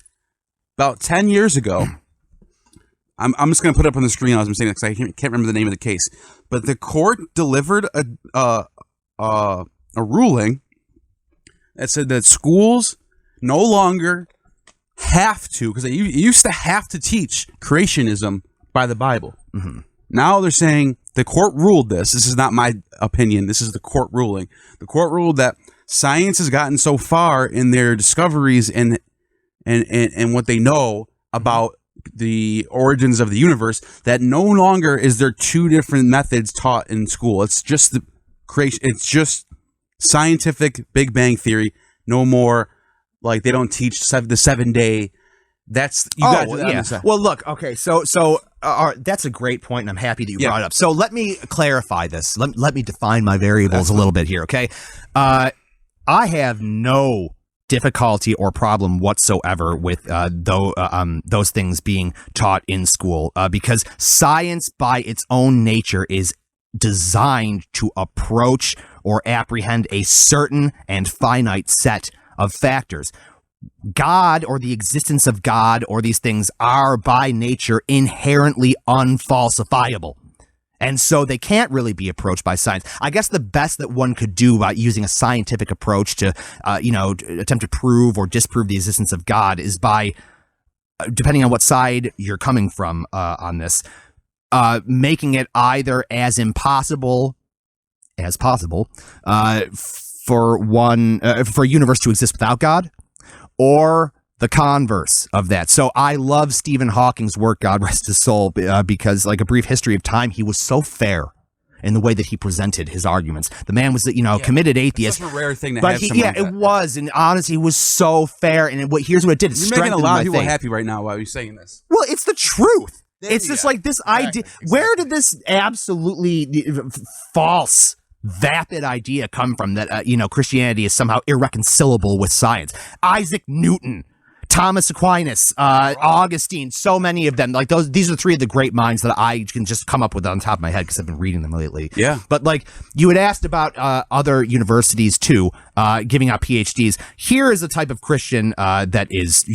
about 10 years ago. I'm just going to put it up on the screen as I'm saying it because I can't remember the name of the case, but the court delivered a ruling that said that schools no longer have to, because you used to have to teach creationism by the Bible. Mm-hmm. Now they're saying the court ruled this. This is not my opinion. This is the court ruling. The court ruled that science has gotten so far in their discoveries and what they know about the origins of the universe that no longer is there two different methods taught in school. It's just the creation. It's just scientific Big Bang theory. No more like they don't teach the 7-day. That's you got to understand. Well, look, okay, so that's a great point, and I'm happy that you brought it up. So let me clarify this. Let me define my variables a little bit here, okay? I have no difficulty or problem whatsoever with those things being taught in school because science, by its own nature, is designed to approach or apprehend a certain and finite set of factors. God, or the existence of God, or these things are by nature inherently unfalsifiable. And so they can't really be approached by science. I guess the best that one could do by using a scientific approach to, attempt to prove or disprove the existence of God is by, depending on what side you're coming from on this, making it either as impossible as possible for a universe to exist without God, or the converse of that. So I love Stephen Hawking's work, God rest his soul, because like A Brief History of Time, he was so fair in the way that he presented his arguments. The man was, committed atheist. It's a rare thing to have someone like that. It was, and honestly, he was so fair. And here's what it did: it strengthened my faith. You're making a lot of people happy right now while you're saying this. Well, it's the truth. It's just like this idea. Exactly. Where did this absolutely false, vapid idea come from that, Christianity is somehow irreconcilable with science? Isaac Newton, Thomas Aquinas, Augustine, so many of them. Like these are three of the great minds that I can just come up with on top of my head because I've been reading them lately. Yeah. But like you had asked about other universities too, giving out PhDs. Here is a type of Christian that is,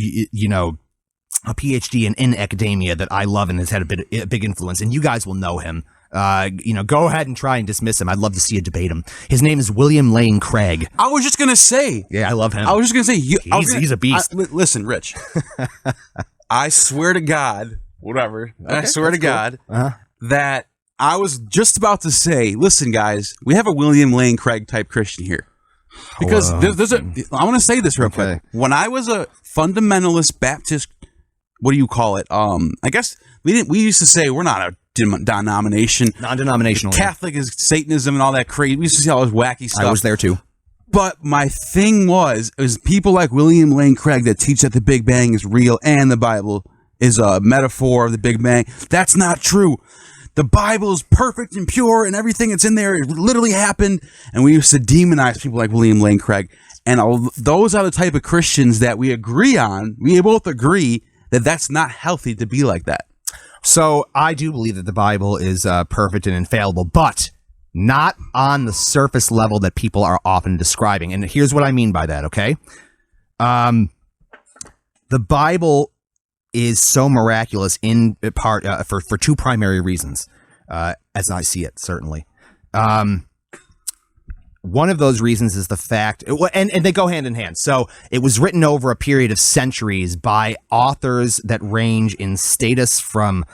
a PhD in academia that I love and has had a big influence, and you guys will know him. Go ahead and try and dismiss him. I'd love to see you debate him. His name is William Lane Craig. I was just gonna say, I love him. I was just gonna say, he's a beast. Listen, Rich, I swear to God, whatever. Okay, I swear to God that I was just about to say, listen, guys, we have a William Lane Craig type Christian here. Because there's I want to say this real quick. When I was a fundamentalist Baptist, what do you call it? I guess we used to say we're not a denomination. Non-denominational. Catholic is Satanism and all that crazy. We used to see all this wacky stuff. I was there too. But my thing was people like William Lane Craig that teach that the Big Bang is real and the Bible is a metaphor of the Big Bang. That's not true. The Bible is perfect and pure and everything that's in there, it literally happened. And we used to demonize people like William Lane Craig. And those are the type of Christians that we agree on. We both agree that that's not healthy to be like that. So I do believe that the Bible is perfect and infallible, but not on the surface level that people are often describing. And here's what I mean by that, okay? The Bible is so miraculous in part for two primary reasons, as I see it, certainly. One of those reasons is the fact, and they go hand in hand. So it was written over a period of centuries by authors that range in status from,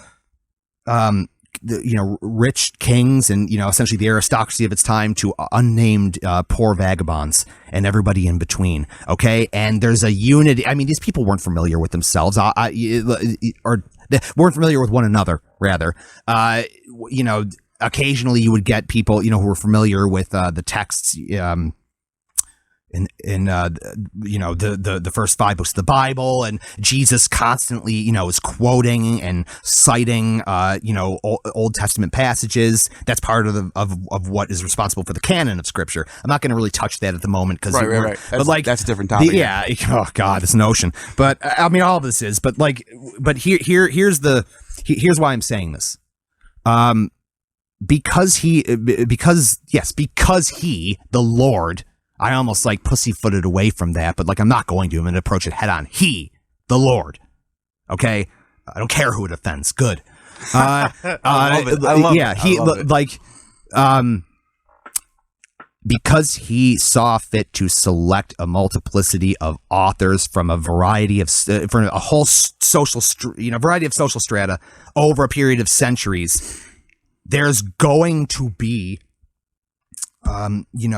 rich kings and, essentially the aristocracy of its time to unnamed poor vagabonds and everybody in between. Okay. And there's a unity. I mean, these people weren't familiar with themselves or they weren't familiar with one another, rather. Occasionally you would get people, who were familiar with the texts in the first 5 books of the Bible, and Jesus constantly, is quoting and citing, Old Testament passages. That's part of what is responsible for the canon of Scripture. I'm not going to really touch that at the moment because right. That's a different topic. Oh God, it's an ocean. But I mean, all of this is. But here's why I'm saying this. Because he, the Lord, I almost pussyfooted away from that, but I'm not going to. I'm going to approach it head on. He, the Lord. Okay? I don't care who it offends. Good. I love it. Because he saw fit to select a multiplicity of authors from a variety of, from a whole social, variety of social strata over a period of centuries, there's going to be,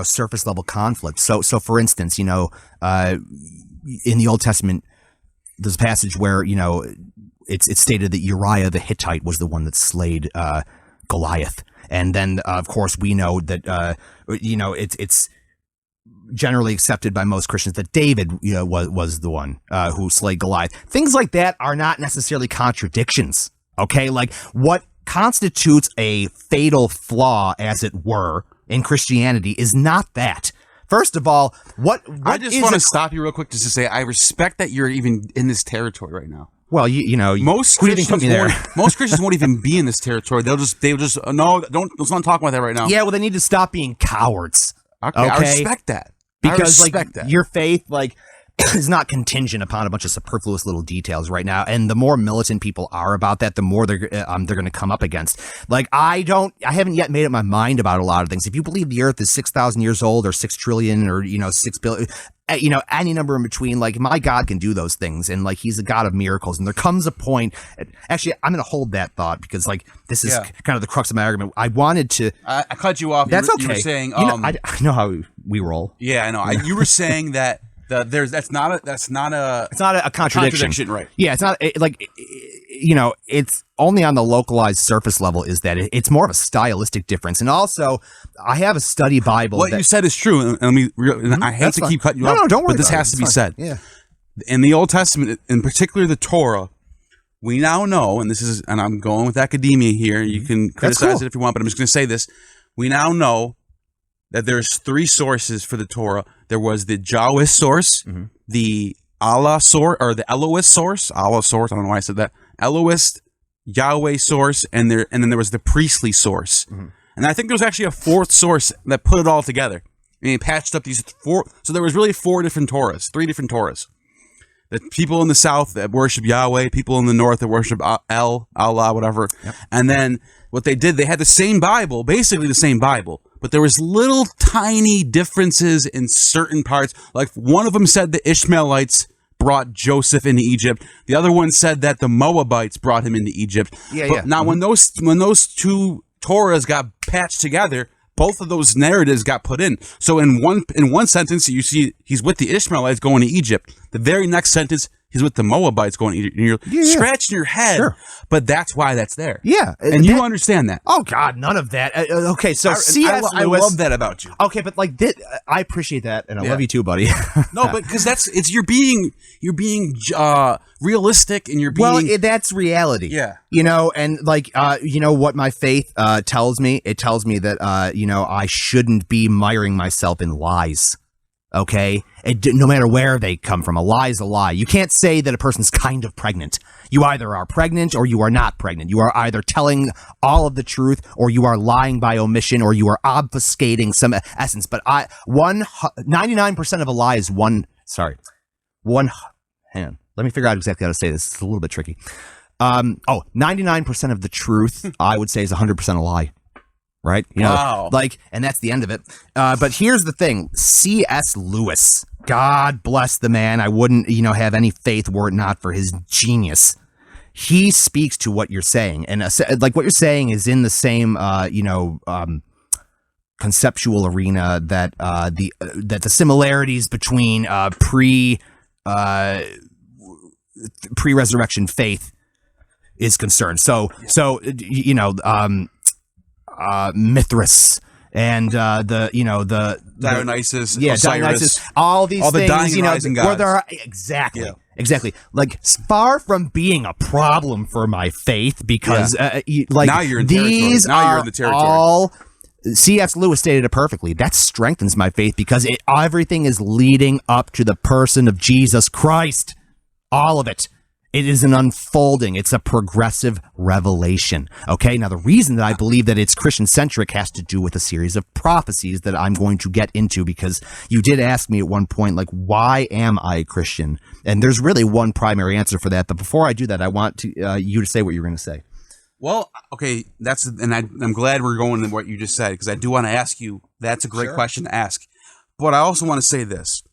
surface level conflict. So for instance, in the Old Testament, there's a passage where, it's stated that Uriah the Hittite was the one that slayed Goliath. And then, of course, we know that, it's generally accepted by most Christians that David, was the one who slayed Goliath. Things like that are not necessarily contradictions. Okay, what constitutes a fatal flaw, as it were, in Christianity is not that. First of all, what I just want to stop you real quick just to say I respect that you're even in this territory right now. Well, most Christians won't even be in this territory. They'll just let's not talk about that right now. Yeah, well, they need to stop being cowards. Okay? I respect that. Because your faith is not contingent upon a bunch of superfluous little details right now, and the more militant people are about that, the more they're going to come up against. I haven't yet made up my mind about a lot of things. If you believe the Earth is 6,000 years old, or 6 trillion, or 6 billion, any number in between, my God can do those things, and he's a God of miracles. And there comes a point. Actually, I'm going to hold that thought because this is kind of the crux of my argument. I wanted to. I cut you off. That's okay. You were saying, I know how we roll. Yeah, I know. You were saying that. It's not a contradiction, right? Yeah, it's not it's only on the localized surface level is that it's more of a stylistic difference. And also, I have a study Bible. What you said is true, and I hate to keep cutting you off. No, don't worry. But this has to be said. Yeah. In the Old Testament, in particular the Torah, we now know, and I'm going with academia here. You can criticize it if you want, but I'm just going to say this: we now know that there's 3 sources for the Torah. There was the Jawish source, the Allah source, or the Elohist source. Allah source. I don't know why I said that. Elohist, Yahweh source, and then there was the priestly source. And I think there was actually a 4th source that put it all together. And he patched up these 4. So there was really 4 different Torahs, 3 different Torahs. The people in the south that worship Yahweh, people in the north that worship Allah, whatever. Yep. And then what they did, they had the same Bible, basically the same Bible. But there was little tiny differences in certain parts. One of them said the Ishmaelites brought Joseph into Egypt. The other one said that the Moabites brought him into Egypt. Yeah. Now, when those 2 Torahs got patched together, both of those narratives got put in. So in one sentence, you see he's with the Ishmaelites going to Egypt. The very next sentence, he's with the Moabites going to Egypt. And you're scratching your head, but that's why that's there. Yeah. And you understand that. Oh, God, none of that. Okay, so C.S. Lewis. I love that about you. Okay, but like, I appreciate that, and I love you too, buddy. No, but because you're being realistic, and you're being... Well, that's reality. Yeah. You know, and like, you know what my faith tells me? It tells me that, you know, I shouldn't be miring myself in lies. Okay? No matter where they come from, a lie is a lie. You can't say that a person's kind of pregnant. You either are pregnant or you are not pregnant. You are either telling all of the truth or you are lying by omission or you are obfuscating some essence. But 99% of a lie is hang on. Let me figure out exactly how to say this. It's a little bit tricky. 99% of the truth, I would say, is 100% a lie. Right? You know, wow. Like, and that's the end of it. But here's the thing. C.S. Lewis, God bless the man. I wouldn't, you know, have any faith were it not for his genius. He speaks to what you're saying. And like what you're saying is in the same, you know, conceptual arena that the similarities between pre-resurrection faith is concerned. So you know, Mithras and the Dionysus, Osiris, Dionysus, all these things, dying and rising gods. where there are exactly like far from being a problem for my faith because like now you're in these territory. Now you're in the territory. All C.S. Lewis stated it perfectly. That strengthens my faith because everything is leading up to the person of Jesus Christ. All of it. It is an unfolding. It's a progressive revelation. Okay. Now, the reason that I believe that it's Christian-centric has to do with a series of prophecies that I'm going to get into because you did ask me at one point, like, why am I a Christian? And there's really one primary answer for that. But before I do that, I want you to say what you're going to say. Well, okay, I'm glad we're going to what you just said because I do want to ask you. That's a great question to ask. But I also want to say this.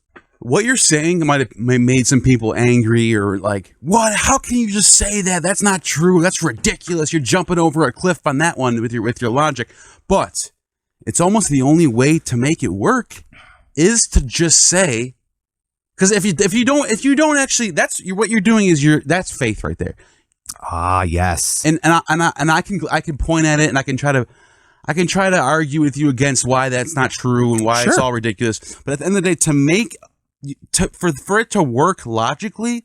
What you're saying might have made some people angry or like, what? How can you just say that? That's not true. That's ridiculous. You're jumping over a cliff on that one with your logic. But it's almost the only way to make it work is to just say, because if you don't actually, what you're doing is that's faith right there. Ah, yes. And I can point at it and I can try to argue with you against why that's not true and why it's all ridiculous. But at the end of the day, for it to work logically,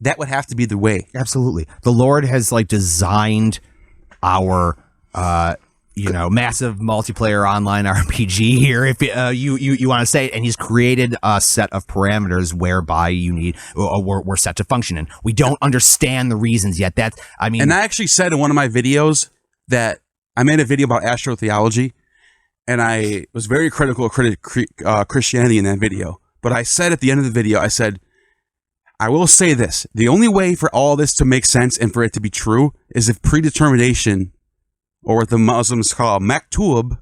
that would have to be the way. Absolutely. The Lord has like designed our massive multiplayer online RPG here, if you want to say it, and he's created a set of parameters whereby we're set to function in. We don't understand the reasons yet. And I actually said in one of my videos that I made a video about astrotheology, and I was very critical of Christianity in that video. But I said at the end of the video, I will say this. The only way for all this to make sense and for it to be true is if predetermination, or what the Muslims call maktub,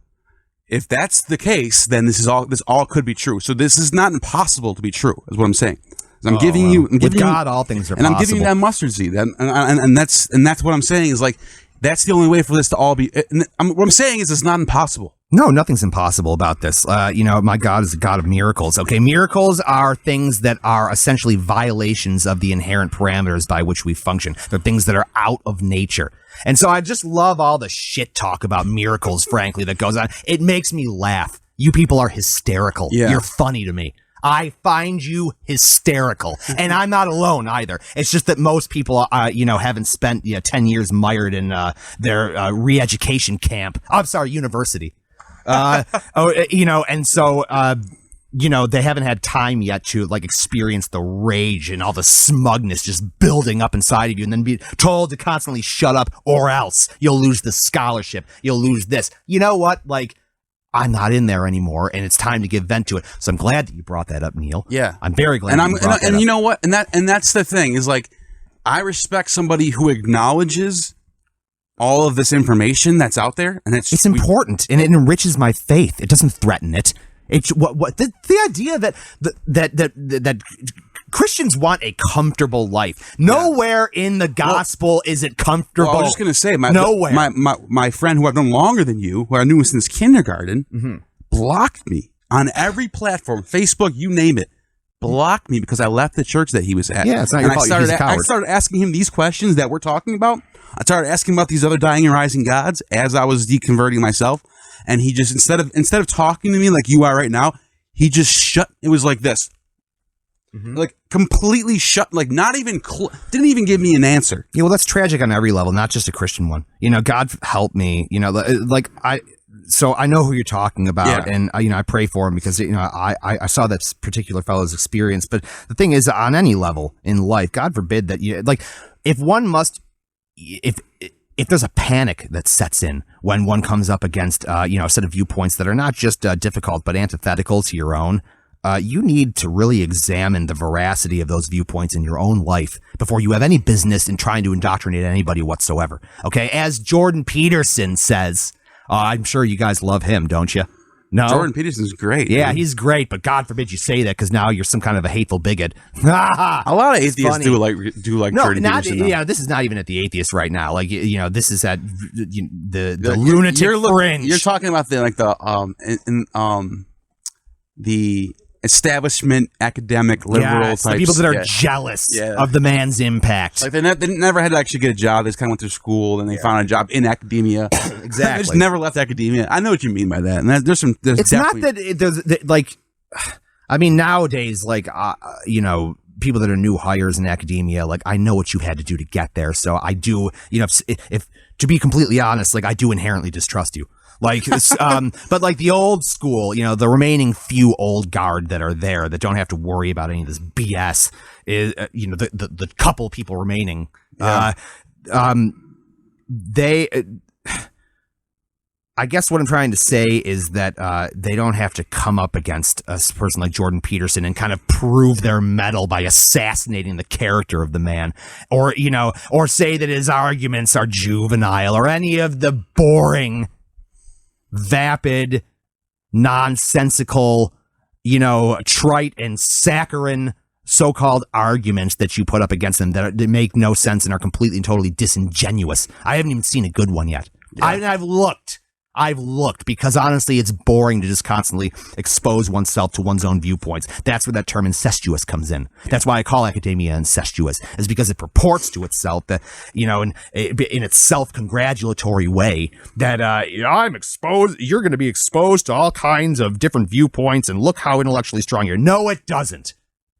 if that's the case, then this all could be true. So this is not impossible to be true, is what I'm saying. With God, all things are possible. And I'm giving you that mustard seed. And that's what I'm saying is like, that's the only way for this to all be. What I'm saying is it's not impossible. No, nothing's impossible about this. My God is a God of miracles. Okay, miracles are things that are essentially violations of the inherent parameters by which we function. They're things that are out of nature. And so I just love all the shit talk about miracles, frankly, that goes on. It makes me laugh. You people are hysterical. Yeah. You're funny to me. I find you hysterical, and I'm not alone either. It's just that most people, haven't spent 10 years mired in their re-education camp. I'm sorry, university. And so, they haven't had time yet to like experience the rage and all the smugness just building up inside of you and then be told to constantly shut up or else you'll lose the scholarship. You'll lose this. You know what? Like, I'm not in there anymore and it's time to give vent to it. So I'm glad that you brought that up, Neil. Yeah. I'm very glad. And you know what? And that's the thing is like, I respect somebody who acknowledges all of this information that's out there, and it's important, and it enriches my faith. It doesn't threaten it. It's the idea that Christians want a comfortable life. Nowhere in the gospel is it comfortable. Well, I was just going to say, nowhere. My friend who I've known longer than you, who I knew since kindergarten, blocked me on every platform, Facebook, you name it. Blocked me because I left the church that he was at. Yeah, it's not your fault. He's a coward. I started asking him these questions that we're talking about. I started asking about these other dying and rising gods as I was deconverting myself, and he just instead of talking to me like you are right now, he just shut. It was like this, like completely shut. Like not even didn't even give me an answer. Yeah, well, that's tragic on every level, not just a Christian one. God help me. So I know who you're talking about, and I pray for him because I saw that particular fellow's experience. But the thing is, on any level in life, God forbid that if there's a panic that sets in when one comes up against a set of viewpoints that are not just difficult but antithetical to your own, you need to really examine the veracity of those viewpoints in your own life before you have any business in trying to indoctrinate anybody whatsoever. Okay, as Jordan Peterson says. I'm sure you guys love him, don't you? No, Jordan Peterson's great. Yeah, man. He's great, but God forbid you say that because now you're some kind of a hateful bigot. A lot of atheists do like Jordan Peterson. Yeah, this is not even at the atheist right now. Like this is at the lunatic fringe. You're talking about the establishment academic liberal types. The people that are jealous of the man's impact. Like they never had to actually get a job. They just kind of went through school and they found a job in academia. Exactly. They just never left academia. I know what you mean by that. And there's it's not that nowadays, people that are new hires in academia, like I know what you had to do to get there. So I do, if to be completely honest, like I do inherently distrust you. But like the old school, the remaining few old guard that are there that don't have to worry about any of this BS is, the couple people remaining. I guess what I'm trying to say is that they don't have to come up against a person like Jordan Peterson and kind of prove their mettle by assassinating the character of the man, or say that his arguments are juvenile or any of the boring, vapid, nonsensical, trite and saccharine so-called arguments that you put up against them that make no sense and are completely and totally disingenuous. I haven't even seen a good one yet. Yeah. I've looked because honestly, it's boring to just constantly expose oneself to one's own viewpoints. That's where that term incestuous comes in. That's why I call academia incestuous, is because it purports to itself that, in its self-congratulatory way that, I'm exposed, you're going to be exposed to all kinds of different viewpoints and look how intellectually strong you're. No, it doesn't.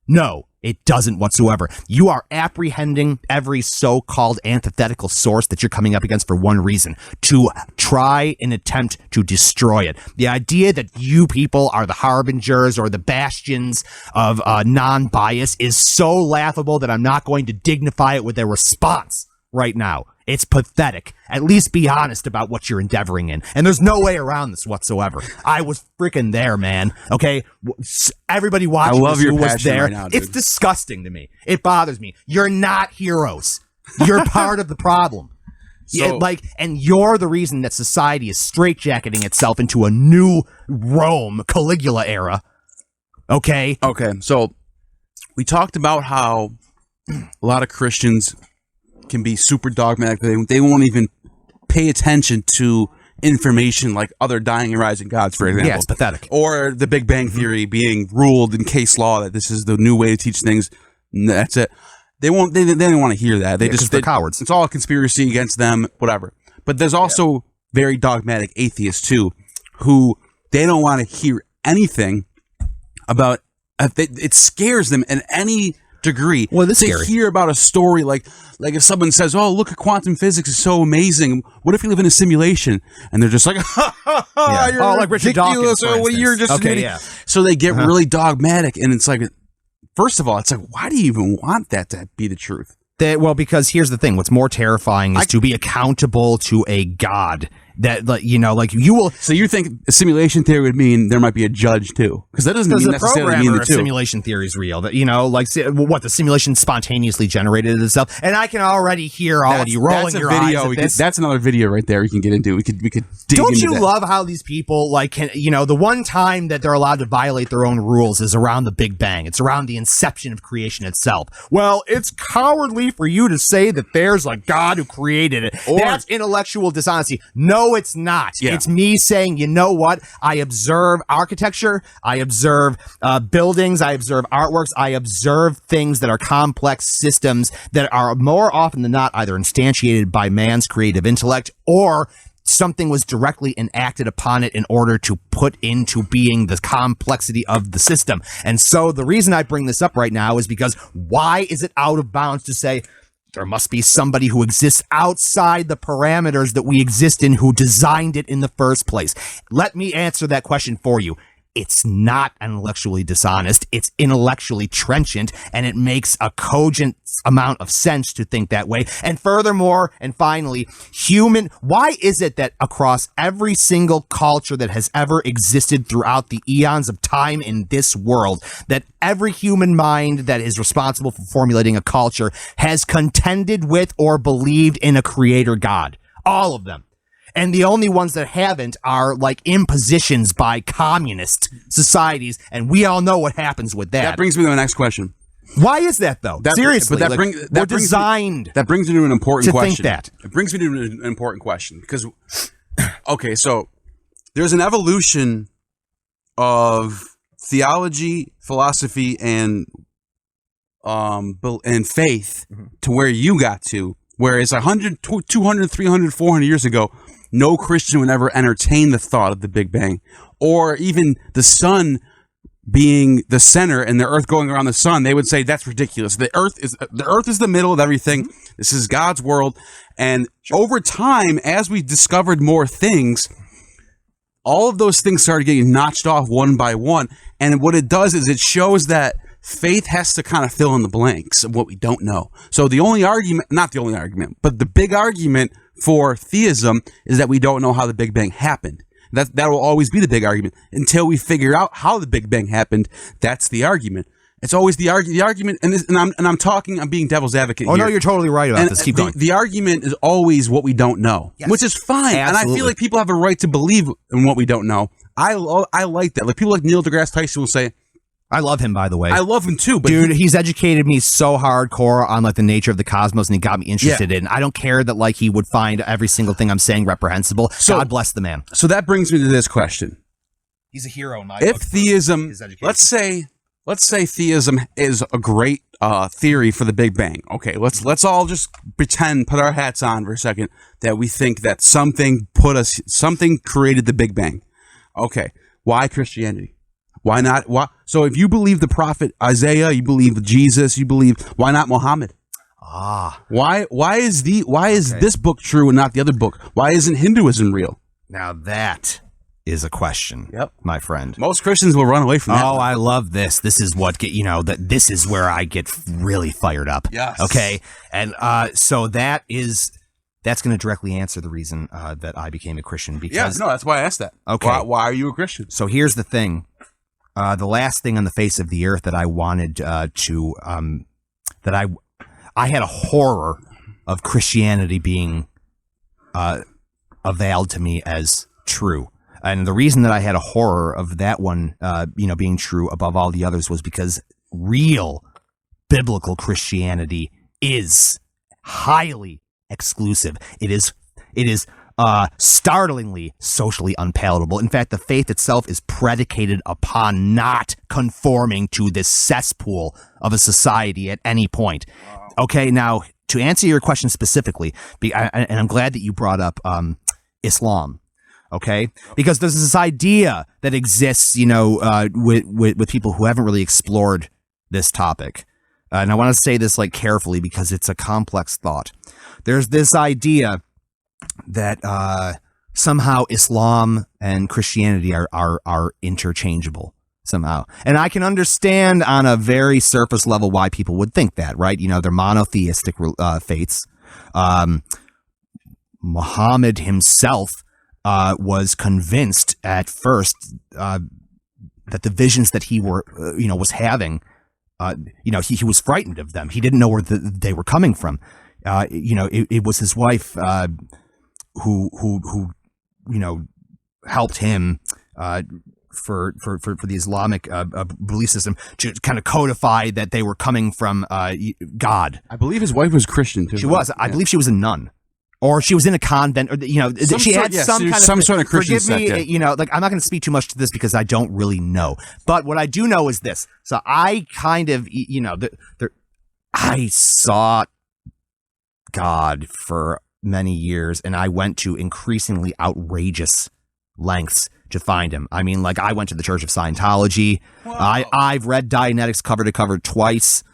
No, it doesn't whatsoever. You are apprehending every so-called antithetical source that you're coming up against for one reason: to try and attempt to destroy it. The idea that you people are the harbingers or the bastions of non-bias is so laughable that I'm not going to dignify it with a response right now. It's pathetic. At least be honest about what you're endeavoring in. And there's no way around this whatsoever. I was freaking there, man. Okay? Everybody watching this who was there. Right now, it's disgusting to me. It bothers me. You're not heroes. You're part of the problem. And you're the reason that society is straitjacketing itself into a new Rome, Caligula era. Okay? Okay, so we talked about how a lot of Christians can be super dogmatic. They won't even pay attention to information like other dying and rising gods, for example. Yeah, it's pathetic. Or the Big Bang Theory being ruled in case law that this is the new way to teach things. That's it. They don't want to hear that. They're cowards. It's all a conspiracy against them, whatever. But there's also very dogmatic atheists too, who they don't want to hear anything about. It scares them in any degree. Well, this to hear about a story like if someone says, "Oh, look at quantum physics is so amazing. What if we live in a simulation?" And they're just like, "You're like Richard Dawkins, you're just an idiot." So they get really dogmatic, and it's like, first of all, it's like, why do you even want that to be the truth? Because here's the thing: what's more terrifying is to be accountable to a god that, like, you know, like you will. So you think a simulation theory would mean there might be a judge too? Because that doesn't mean necessarily mean the two. Simulation theory is real. That, you know, like what the simulation spontaneously generated itself, and I can already hear all of you rolling your eyes at this. That's another video right there. We can get into. We could dig Don't into you that. love how these people, like, can, you know, the one time that they're allowed to violate their own rules is around the Big Bang. It's around the inception of creation itself. Well, it's cowardly for you to say that there's a God who created it. That's intellectual dishonesty. No, it's not. Yeah. It's me saying, you know what? I observe architecture. I observe buildings. I observe artworks. I observe things that are complex systems that are more often than not either instantiated by man's creative intellect or something was directly enacted upon it in order to put into being the complexity of the system. And so the reason I bring this up right now is because why is it out of bounds to say there must be somebody who exists outside the parameters that we exist in who designed it in the first place? Let me answer that question for you. It's not intellectually dishonest. It's intellectually trenchant, and it makes a cogent amount of sense to think that way. And furthermore, and finally, why is it that across every single culture that has ever existed throughout the eons of time in this world, that every human mind that is responsible for formulating a culture has contended with or believed in a creator God? All of them. And the only ones that haven't are like impositions by communist societies, and we all know what happens with that. That brings me to the next question. Why is that, though? Seriously, that brings me to an important question. It brings me to an important question because, okay, so there's an evolution of theology, philosophy, and faith to where you got to, whereas 100, 200, 300, 400 years ago, no Christian would ever entertain the thought of the Big Bang, or even the sun being the center and the earth going around the sun. They would say that's ridiculous. The earth is the middle of everything. This is God's world. And over time, as we discovered more things, all of those things started getting notched off one by one. And what it does is it shows that faith has to kind of fill in the blanks of what we don't know. So the only argument, not the only argument, but the big argument for theism is that we don't know how the Big Bang happened. That will always be the big argument until we figure out how the Big Bang happened. That's the argument. It's always the argument, I'm being devil's advocate. Oh, here. No, you're totally right about this. Keep going. The argument is always what we don't know, which is fine. Absolutely. And I feel like people have a right to believe in what we don't know. I like that. Like people like Neil deGrasse Tyson will say, I love him, by the way. I love him too, but dude, he's educated me so hardcore on like the nature of the cosmos, and he got me interested in. I don't care that like he would find every single thing I'm saying reprehensible. So, God bless the man. So that brings me to this question: he's a hero in my book. If theism, let's say theism is a great theory for the Big Bang. Okay, let's all just pretend, put our hats on for a second, that we think that something created the Big Bang. Okay, why Christianity? Why not? Why? So if you believe the prophet Isaiah, you believe Jesus, why not Muhammad? Why is this book true and not the other book? Why isn't Hinduism real? Now that is a question, my friend. Most Christians will run away from that. Oh, I love this. This is what this is where I get really fired up. Yes. Okay. And so that's going to directly answer the reason that I became a Christian. Because that's why I asked that. Okay. Why are you a Christian? So here's the thing. The last thing on the face of the earth that I wanted I had a horror of Christianity being availed to me as true. And the reason that I had a horror of that one, being true above all the others was because real biblical Christianity is highly exclusive. It is startlingly socially unpalatable. In fact, the faith itself is predicated upon not conforming to this cesspool of a society at any point. Okay, now to answer your question specifically, and I'm glad that you brought up Islam. Okay, because there's this idea that exists, with people who haven't really explored this topic. And I want to say this like carefully because it's a complex thought. There's this idea that somehow Islam and Christianity are interchangeable somehow. And I can understand on a very surface level why people would think that, right? They're monotheistic faiths. Muhammad himself was convinced at first that the visions that he was having, he was frightened of them. He didn't know where they were coming from. It was his wife who helped him for the Islamic belief system to kind of codify that they were coming from God. I believe his wife was Christian too. She was. I believe she was a nun. Or she was in a convent, or she had some sort of Christian sect. Forgive me, I'm not going to speak too much to this because I don't really know. But what I do know is this. So I kind of, I sought God for many years, and I went to increasingly outrageous lengths to find him. I mean, like, I went to the Church of Scientology. I've read Dianetics cover to cover twice.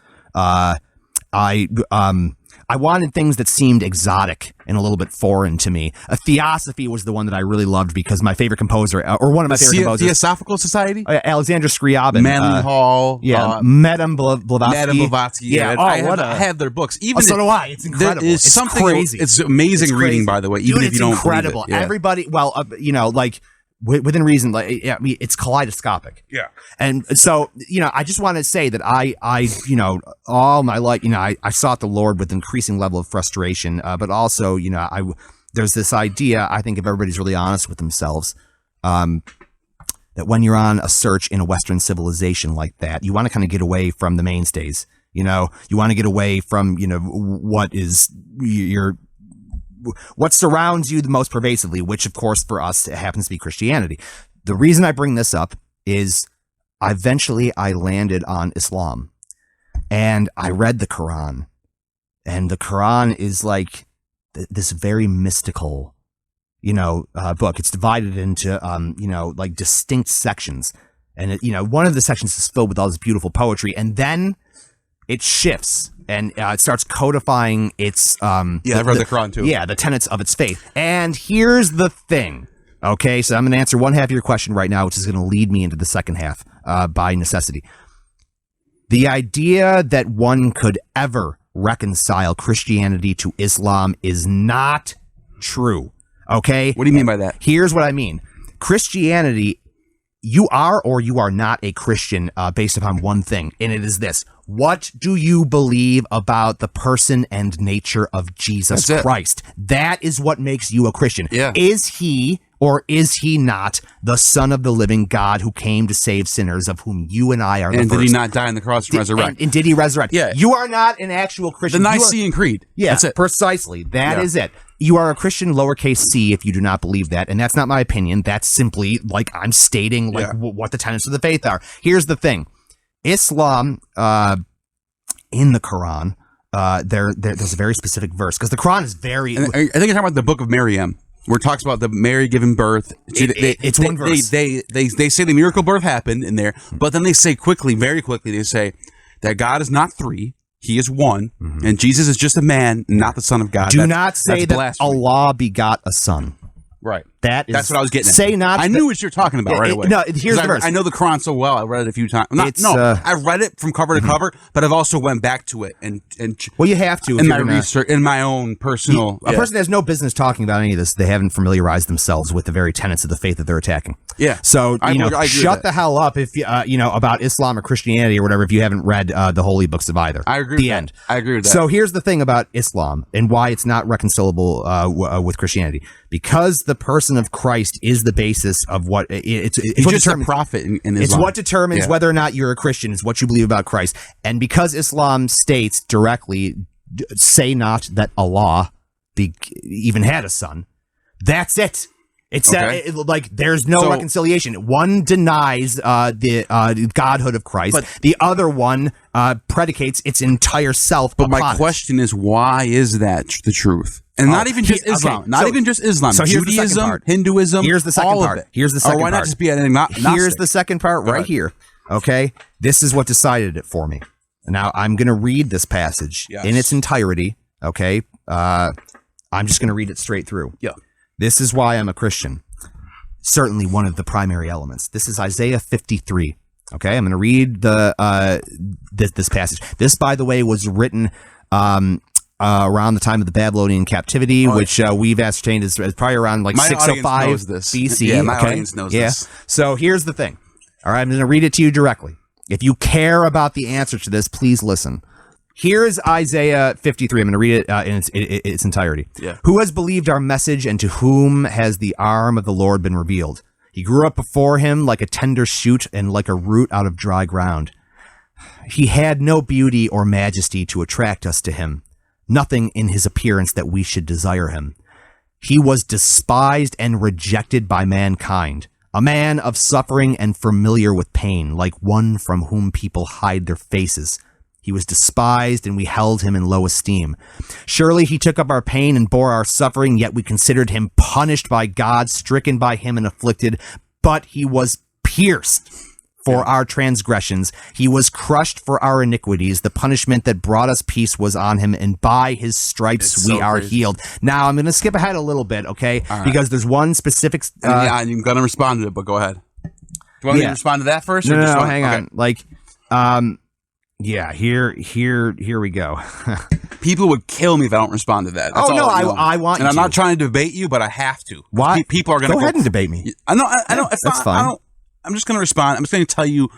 I wanted things that seemed exotic and a little bit foreign to me. A Theosophy was the one that I really loved because my favorite composer, or one of my favorite composers, Theosophical Society, Alexander Scriabin, Manly Hall, Madame Blavatsky. Madame Blavatsky, I have their books. Even so do I. It's incredible. It's crazy. It's amazing reading, by the way. Even if you don't incredible. Believe it. Yeah. Everybody, within reason, it's kaleidoscopic. Yeah. And so, I just want to say that I all my life, I sought the Lord with increasing level of frustration, but also, there's this idea, I think, if everybody's really honest with themselves, that when you're on a search in a Western civilization like that, you want to kind of get away from the mainstays. You want to get away from, what surrounds you the most pervasively, which of course for us it happens to be Christianity. The reason I bring this up is eventually I landed on Islam, and I read the Quran, and the Quran is like this very mystical, book. It's divided into, like distinct sections, and one of the sections is filled with all this beautiful poetry, and then it shifts. And it starts codifying its I've read the Quran too. Yeah, the tenets of its faith. And here's the thing. Okay, so I'm going to answer one half of your question right now, which is going to lead me into the second half by necessity. The idea that one could ever reconcile Christianity to Islam is not true. Okay? What do you mean by that? Here's what I mean. Christianity, you are or you are not a Christian based upon one thing, and it is this. What do you believe about the person and nature of Jesus Christ? That is what makes you a Christian. Yeah. Is he or is he not the Son of the living God who came to save sinners, of whom you and I are the first? And did he not die on the cross and resurrect? And did he resurrect? Yeah. You are not an actual Christian. The Nicene Creed. Yeah, that's it. Precisely. That is it. You are a Christian lowercase c if you do not believe that, and that's not my opinion. That's simply like I'm stating what the tenets of the faith are. Here's the thing. Islam, in the Quran, there's a very specific verse, because the Quran is very... I think you're talking about the Book of Maryam, where it talks about the Mary giving birth. It's one verse. They say the miracle birth happened in there, but then they say very quickly, they say that God is not three, he is one, and Jesus is just a man, not the Son of God. Do not say that blasphemy. Allah begot a son. Right. That's what I was getting at. Say not. I knew what you're talking about right away. No, here's the verse. I know the Quran so well. I read it a few times. I read it from cover to cover, but I've also went back to it and well, you have to in my research, in my own personal. A person has no business talking about any of this. They haven't familiarized themselves with the very tenets of the faith that they're attacking. Yeah. So shut the hell up if about Islam or Christianity or whatever if you haven't read the holy books of either. I agree. The end. I agree with that. So here's the thing about Islam and why it's not reconcilable with Christianity. Because the person of Christ is the basis of what it's what just a prophet in Islam. It's what determines whether or not you're a Christian. It's what you believe about Christ. And because Islam states directly, say not that Allah even had a son. That's it. It's like there's no reconciliation. One denies the godhood of Christ. But the other one predicates its entire self. But my question is, why is that the truth? And not even just Islam. Not even just Islam. So Judaism, Hinduism. Here's the second part. Here's the second part. Or why not just be an agnostic? Here's the second part right here. Okay? This is what decided it for me. Now, I'm going to read this passage in its entirety. Okay? I'm just going to read it straight through. Yeah. This is why I'm a Christian. Certainly one of the primary elements. This is Isaiah 53. Okay? I'm going to read this passage. This, by the way, was written around the time of the Babylonian captivity, which we've ascertained is probably around like 605 BC. Yeah, my audience knows this. So here's the thing. All right, I'm going to read it to you directly. If you care about the answer to this, please listen. Here's Isaiah 53. I'm going to read it in its entirety. Yeah. Who has believed our message, and to whom has the arm of the Lord been revealed? He grew up before him like a tender shoot and like a root out of dry ground. He had no beauty or majesty to attract us to him, nothing in his appearance that we should desire him. He was despised and rejected by mankind, a man of suffering and familiar with pain, like one from whom people hide their faces. He was despised, and we held him in low esteem. Surely he took up our pain and bore our suffering, yet we considered him punished by God, stricken by him and afflicted. But he was pierced for our transgressions. He was crushed for our iniquities. The punishment that brought us peace was on him, and by his stripes we are healed. Now, I'm going to skip ahead a little bit, okay? Right. Because there's one specific... yeah, I'm going to respond to it, but go ahead. Do you want me to respond to that first? No, hang on. Like, yeah, here we go. People would kill me if I don't respond to that. That's I want and I'm not trying to debate you, but I have to. Why? People are going to go ahead and debate me. I know. That's fine. I'm just going to respond. I'm just going to tell you.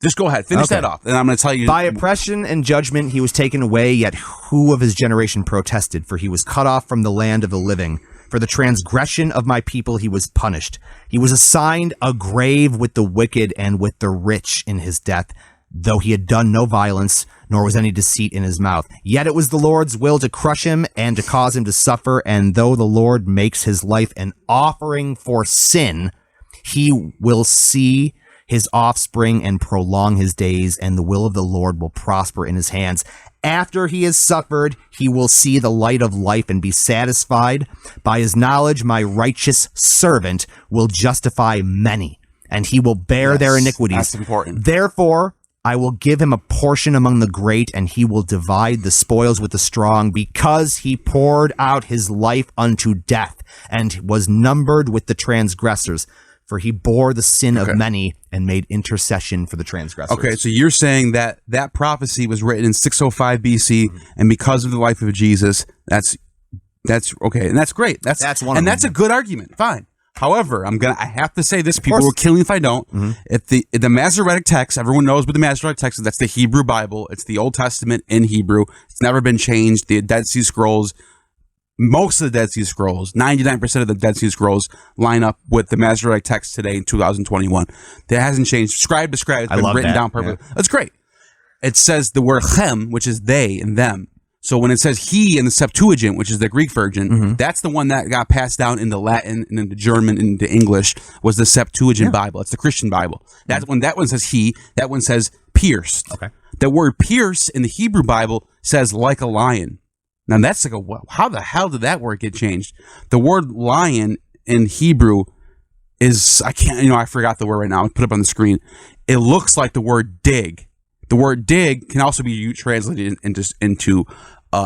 Just go ahead. Finish that off, and I'm going to tell you. By oppression and judgment he was taken away, yet who of his generation protested? For he was cut off from the land of the living. For the transgression of my people he was punished. He was assigned a grave with the wicked and with the rich in his death, though he had done no violence, nor was any deceit in his mouth. Yet it was the Lord's will to crush him and to cause him to suffer, and though the Lord makes his life an offering for sin, he will see his offspring and prolong his days, and the will of the Lord will prosper in his hands. After he has suffered, he will see the light of life and be satisfied. By his knowledge, my righteous servant will justify many, and he will bear their iniquities. That's important. Therefore, I will give him a portion among the great, and he will divide the spoils with the strong, because he poured out his life unto death, and was numbered with the transgressors. For he bore the sin of many and made intercession for the transgressors. Okay, so you're saying that that prophecy was written in 605 BC, and because of the life of Jesus, that's okay, and that's great. That's one, and that's a good argument. Fine. However, I have to say this. People will kill me if I don't. If the Masoretic text, everyone knows what the Masoretic text is. That's the Hebrew Bible. It's the Old Testament in Hebrew. It's never been changed. The Dead Sea Scrolls. Most of the Dead Sea Scrolls, 99% of the Dead Sea Scrolls line up with the Masoretic text today in 2021. That hasn't changed. Scribe to scribe, it's been written down perfectly. Yeah. That's great. It says the word chem, which is they and them. So when it says he in the Septuagint, which is the Greek version, that's the one that got passed down into Latin and into German and into English, was the Septuagint Bible. It's the Christian Bible. That's when that one says he, that one says pierced. Okay. The word pierce in the Hebrew Bible says like a lion. Now that's like how the hell did that word get changed? The word lion in Hebrew is, I forgot the word right now. I'll put it up on the screen. It looks like the word dig. The word dig can also be translated into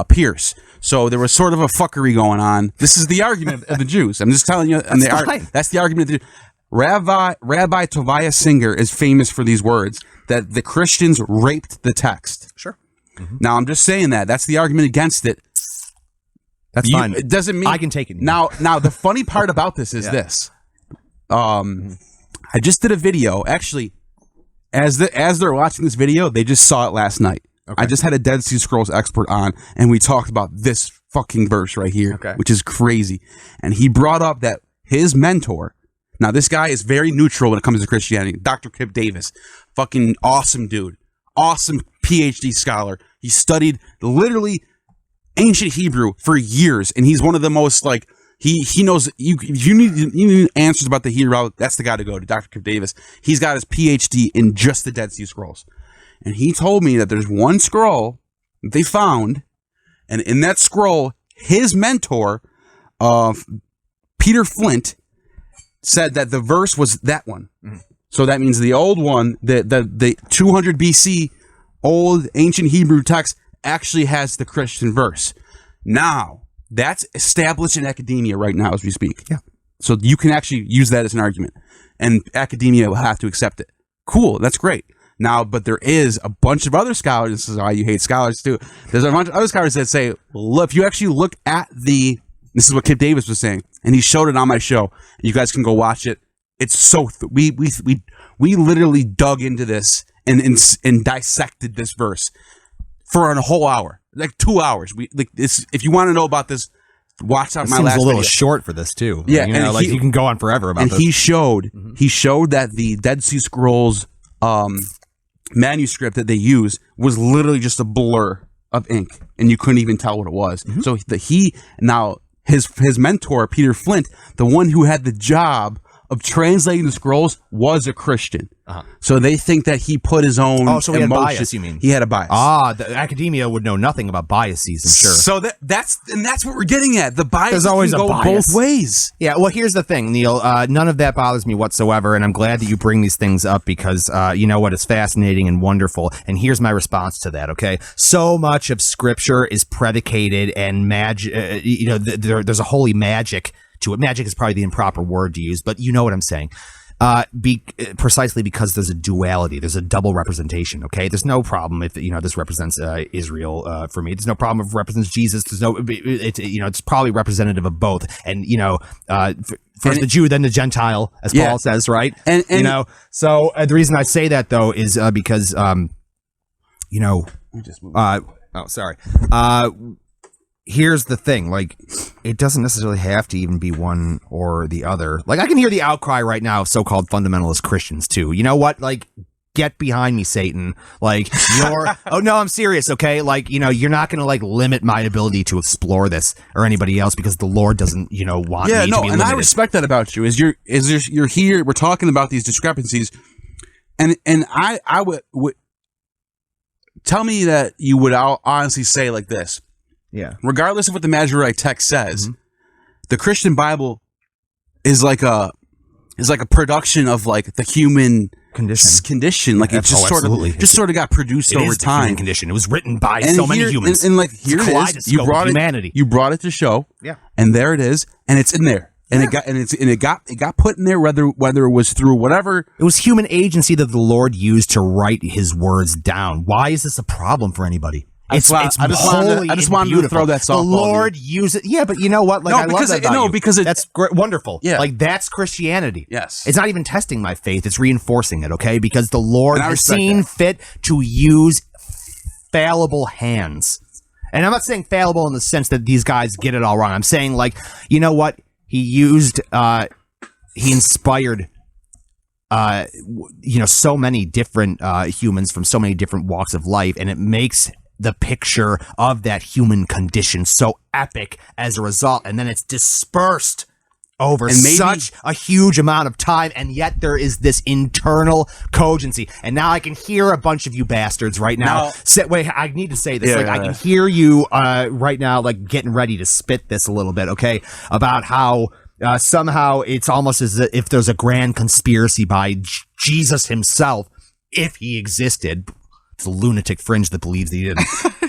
pierce. So there was sort of a fuckery going on. This is the argument of the Jews. I'm just telling you. That's the argument. Rabbi Tobias Singer is famous for these words, that the Christians raped the text. Sure. Now I'm just saying that's the argument against it. That's fine. It doesn't mean I can take it. Now the funny part about this is this. I just did a video. Actually, as they're watching this video, they just saw it last night. Okay. I just had a Dead Sea Scrolls expert on, and we talked about this fucking verse right here, which is crazy. And he brought up that his mentor. Now this guy is very neutral when it comes to Christianity. Dr. Kip Davis, fucking awesome dude, awesome PhD scholar. He studied literally ancient Hebrew for years, and he's one of the most he knows if you need answers about the Hebrew, that's the guy to go to, Dr. Kip Davis. He's got his PhD in just the Dead Sea Scrolls, and he told me that there's one scroll that they found, and in that scroll, his mentor, Peter Flint, said that the verse was that one. So that means the old one, the 200 BC old ancient Hebrew text, actually has the Christian verse. Now, that's established in academia right now as we speak. Yeah. So you can actually use that as an argument, and academia will have to accept it. Cool, that's great. Now, but there is a bunch of other scholars. This is why you hate scholars too. There's a bunch of other scholars that say, look, if you actually look at this is what Kip Davis was saying, and he showed it on my show. You guys can go watch it. It's so we literally dug into this and dissected this verse for a whole hour, like 2 hours. If you want to know about this, watch out my last. Seems a little video. Short for this too. Yeah, you know, you can go on forever about this. And he showed that the Dead Sea Scrolls manuscript that they use was literally just a blur of ink, and you couldn't even tell what it was. So his mentor Peter Flint, the one who had the job of translating the scrolls, was a Christian. So they think that he put his own so he had bias, you mean? He had a bias. The academia would know nothing about biases, I'm sure. So that's what we're getting at. The bias There's always can a go bias. both ways. Yeah, well, here's the thing, Neil. None of that bothers me whatsoever, and I'm glad that you bring these things up because, you know what, it's fascinating and wonderful. And here's my response to that, okay? So much of Scripture is predicated and magic, there's a holy magic to it. Magic is probably the improper word to use, but you know what I'm saying. Precisely because there's a duality, there's a double representation. Okay, there's no problem if this represents Israel for me. There's no problem if it represents Jesus. It's probably representative of both. And first the Jew, then the Gentile, as Paul says, right? And so the reason I say that though is because here's the thing, like, it doesn't necessarily have to even be one or the other. Like, I can hear the outcry right now of so-called fundamentalist Christians, too. You know what? Like, get behind me, Satan. Like, oh, no, I'm serious, okay? Like, you're not going to, like, limit my ability to explore this or anybody else because the Lord doesn't, want me to be limited. And I respect that about you. You're here, we're talking about these discrepancies, and I would tell me that you would honestly say like this. Yeah. Regardless of what the Masoretic text says, the Christian Bible is like a production of like the human condition. Like it just sort of got produced over time. The human condition. It was written by so many humans. And like here it is. You brought humanity. You brought it to show. Yeah. And there it is. And it's in there. And it got put in there whether it was through whatever. It was human agency that the Lord used to write his words down. Why is this a problem for anybody? I just wanted to throw that softball. The Lord used it. Yeah, but you know what? Like, I love that about you. Because that's great, wonderful. Yeah. Like, that's Christianity. Yes. It's not even testing my faith. It's reinforcing it, okay? Because the Lord has seen fit to use fallible hands. And I'm not saying fallible in the sense that these guys get it all wrong. I'm saying, like, you know what? He inspired so many different humans from so many different walks of life, and it makes the picture of that human condition so epic as a result, and then it's dispersed over such a huge amount of time, and yet there is this internal cogency. And now I can hear a bunch of you bastards right now. Wait, I need to say this. I can hear you right now, like, getting ready to spit this a little bit, okay? About how somehow it's almost as if there's a grand conspiracy by Jesus himself, if he existed. It's a lunatic fringe that believes that he didn't.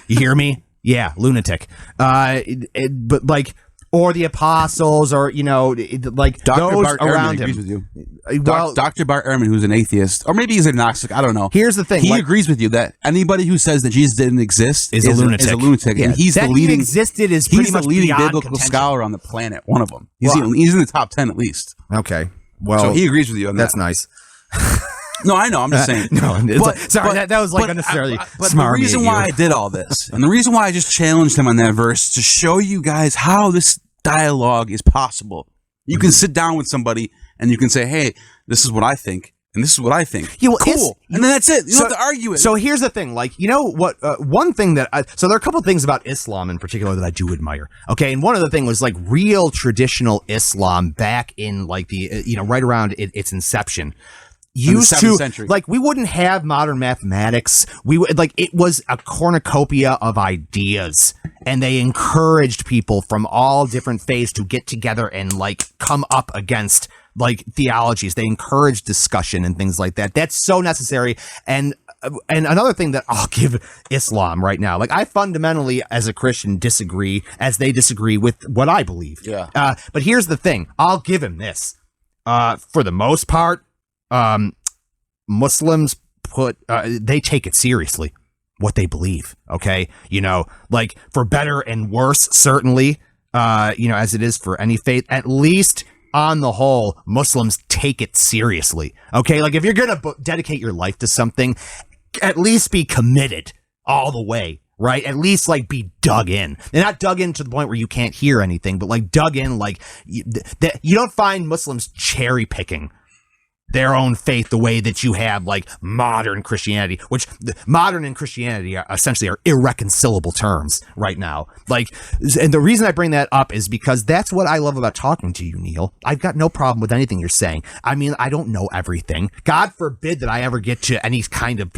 You hear me? Yeah, lunatic. But like, or the apostles, or like Dr. those Bart around Ehrman him. Agrees with you. Well, Dr. Bart Ehrman, who's an atheist, or maybe he's a Gnostic, I don't know. Here's the thing: he agrees with you that anybody who says that Jesus didn't exist is a lunatic. Yeah, and he's the leading. He existed is he's pretty the much leading biblical contention. scholar on the planet. One of them. He's in the top 10 at least. Okay. Well, so he agrees with you on that. That's nice. No, I know. I'm just saying. That was like unnecessarily smart. The reason why I did all this, and the reason why I just challenged him on that verse, to show you guys how this dialogue is possible. You can sit down with somebody and you can say, "Hey, this is what I think, and this is what I think." Yeah, well, cool, and then that's it. You don't have to argue it. So here's the thing, like, you know what? One thing that so there are a couple of things about Islam in particular that I do admire. Okay, and one of the things was like real traditional Islam back in like the right around its inception. Used to century. Like, we wouldn't have modern mathematics. We would like, it was a cornucopia of ideas, and they encouraged people from all different faiths to get together and like come up against like theologies. They encouraged discussion and things like that. That's so necessary. And another thing that I'll give Islam right now, like, I fundamentally as a Christian disagree as they disagree with what I believe. Yeah. But here's the thing. I'll give him this. For the most part, Muslims they take it seriously, what they believe. Okay. Like for better and worse, certainly, as it is for any faith, at least on the whole, Muslims take it seriously. Okay. Like if you're going to dedicate your life to something, at least be committed all the way. Right? At least like be dug in. They're not dug in to the point where you can't hear anything, but like dug in, like you don't find Muslims cherry picking their own faith the way that you have like modern Christianity, which modern and Christianity are essentially irreconcilable terms right now. Like, and the reason I bring that up is because that's what I love about talking to you, Neil. I've got no problem with anything you're saying. I mean, I don't know everything. God forbid that I ever get to any kind of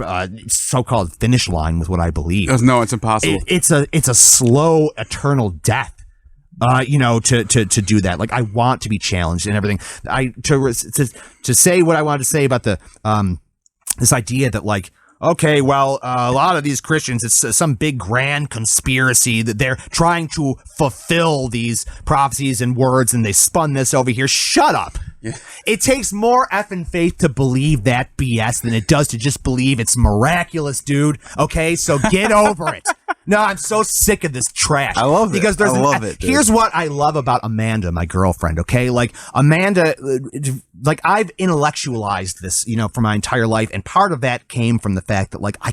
so-called finish line with what I believe. No, it's impossible. It's a slow, eternal death. To do that. Like I want to be challenged and everything. To say what I wanted to say about the this idea that like, okay, well, a lot of these Christians, it's some big grand conspiracy that they're trying to fulfill these prophecies and words, and they spun this over here. Shut up. Yeah. It takes more effing faith to believe that BS than it does to just believe it's miraculous, dude. Okay, so get over it. No, I'm so sick of this trash. I love it. Because I love it. Dude. Here's what I love about Amanda, my girlfriend. Okay, like Amanda, like I've intellectualized this, for my entire life, and part of that came from the fact that like I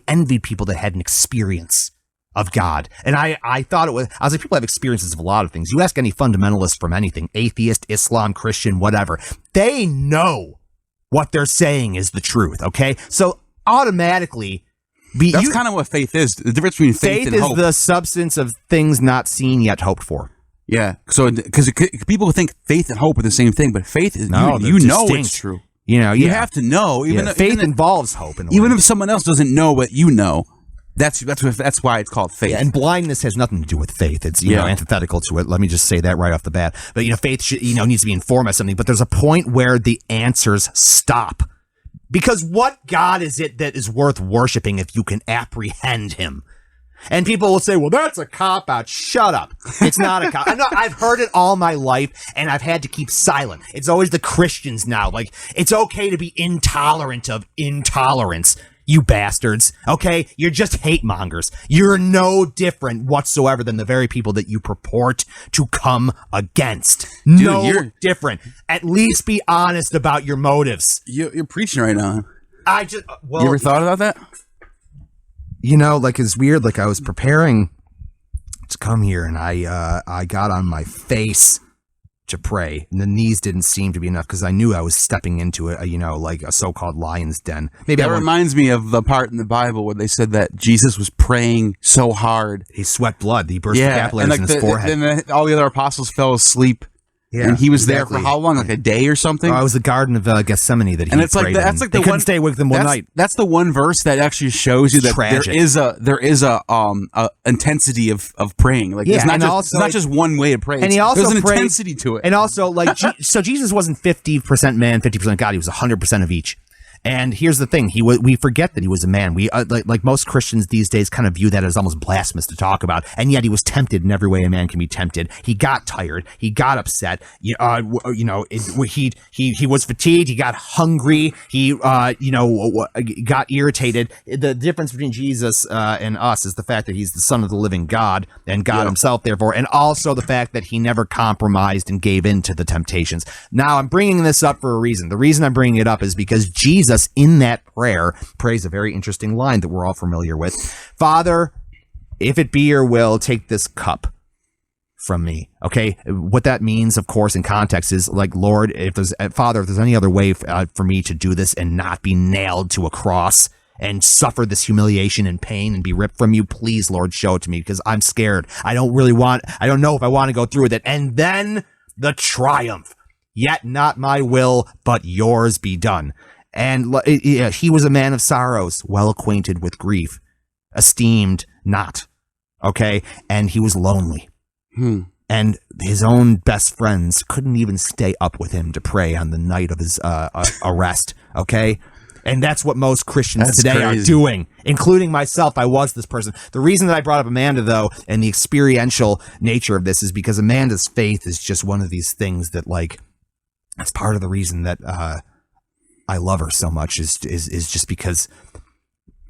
envied people that had an experience of God, and I thought I was like, people have experiences of a lot of things. You ask any fundamentalist from anything, atheist, Islam, Christian, whatever, they know what they're saying is the truth. Okay, so automatically. That's kind of what faith is. The difference between faith and hope. Faith is the substance of things not seen yet hoped for. Yeah. So, because people think faith and hope are the same thing, but faith is you know it's true. You have to know. Faith involves hope. Even if someone else doesn't know what you know, that's why it's called faith. Yeah, and blindness has nothing to do with faith. It's antithetical to it. Let me just say that right off the bat. But faith should, needs to be informed by something. But there's a point where the answers stop. Because what God is it that is worth worshiping if you can apprehend him? And people will say, well, that's a cop-out. Shut up. It's not a cop-out. I've heard it all my life, and I've had to keep silent. It's always the Christians now. Like, it's okay to be intolerant of intolerance, you bastards. Okay? You're just hate mongers. You're no different whatsoever than the very people that you purport to come against. Dude, you're different. At least be honest about your motives. You're preaching right now. You ever thought about that? Like it's weird. Like I was preparing to come here, and I got on my face to pray, and the knees didn't seem to be enough because I knew I was stepping into like a so-called lion's den. Maybe that reminds me of the part in the Bible where they said that Jesus was praying so hard he sweat blood. He burst the capillaries in his forehead. And all the other apostles fell asleep. Yeah, and he was there for how long? Like a day or something? Oh, it was the Garden of Gethsemane that he and it's prayed like that's like they couldn't stay with them one night. That's the one verse that actually shows you that there is a intensity of praying. Like it's not just one way to pray. And he also there's an intensity to it. And also like so Jesus wasn't 50% man, 50% God. He was 100% of each. And here's the thing: we forget that he was a man. We like most Christians these days kind of view that as almost blasphemous to talk about. And yet he was tempted in every way a man can be tempted. He got tired. He got upset. He was fatigued. He got hungry. He got irritated. The difference between Jesus and us is the fact that he's the Son of the living God and God himself, therefore, and also the fact that he never compromised and gave in to the temptations. Now I'm bringing this up for a reason. The reason I'm bringing it up is because Jesus in that prayer prays a very interesting line that we're all familiar with. Father, if it be your will, take this cup from me. Okay. What that means, of course, in context is like, Lord, Father, if there's any other way for me to do this and not be nailed to a cross and suffer this humiliation and pain and be ripped from you, please, Lord, show it to me because I'm scared. I don't know if I want to go through with it. And then the triumph, yet not my will, but yours be done. And he was a man of sorrows, well acquainted with grief, esteemed not. Okay. And he was lonely. And his own best friends couldn't even stay up with him to pray on the night of his arrest. Okay. And that's what most Christians today are doing, including myself. I was this person. The reason that I brought up Amanda, though, and the experiential nature of this is because Amanda's faith is just one of these things that, like, that's part of the reason that I love her so much is just because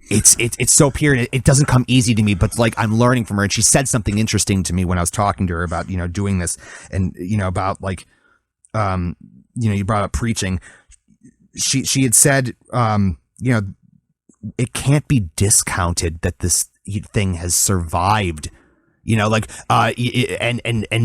it's so pure. And it doesn't come easy to me, but like I'm learning from her. And she said something interesting to me when I was talking to her about, doing this and, about like, you brought up preaching. She had said, it can't be discounted that this thing has survived, and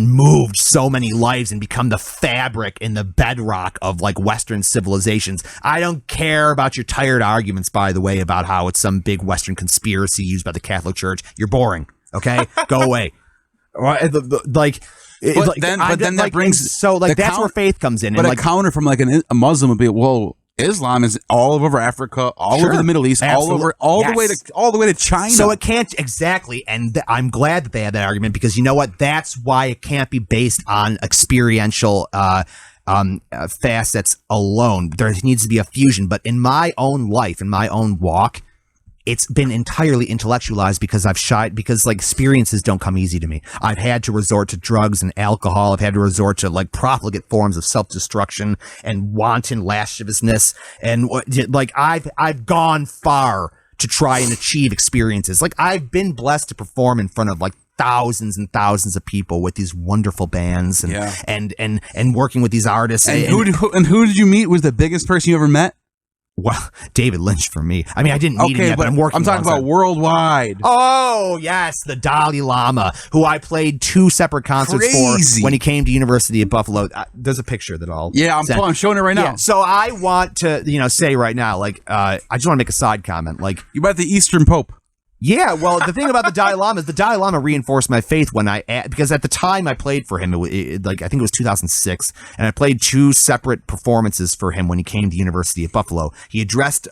moved so many lives and become the fabric and the bedrock of like Western civilizations. I don't care about your tired arguments, by the way, about how it's some big Western conspiracy used by the Catholic Church. You're boring. Okay, go away. Like. But then that brings that's where faith comes in. But and a counter from like a Muslim would be, well, Islam is all over Africa, all over the Middle East, Absolutely. all the way to China. So it can't exactly, and I'm glad that they had that argument because you know what? That's why it can't be based on experiential facets alone. There needs to be a fusion. But in my own life, in my own walk, it's been entirely intellectualized because because like experiences don't come easy to me. I've had to resort to drugs and alcohol. I've had to resort to like profligate forms of self-destruction and wanton lasciviousness. And like I've gone far to try and achieve experiences. Like I've been blessed to perform in front of like thousands and thousands of people with these wonderful bands and working with these artists. And who did you meet was the biggest person you ever met? Well, David Lynch for me. I mean, I didn't meet him yet, but I'm working. I'm talking about worldwide. Oh, yes, the Dalai Lama, who I played 2 separate concerts for when he came to University of Buffalo. There's a picture that I'll I'm showing it right now. Yeah, so I want to, say right now, like, I just want to make a side comment. Like, you met the Eastern Pope. Yeah, well, the thing about the Dalai Lama is the Dalai Lama reinforced my faith because at the time I played for him, I think it was 2006, and I played 2 separate performances for him when he came to University of Buffalo. He addressed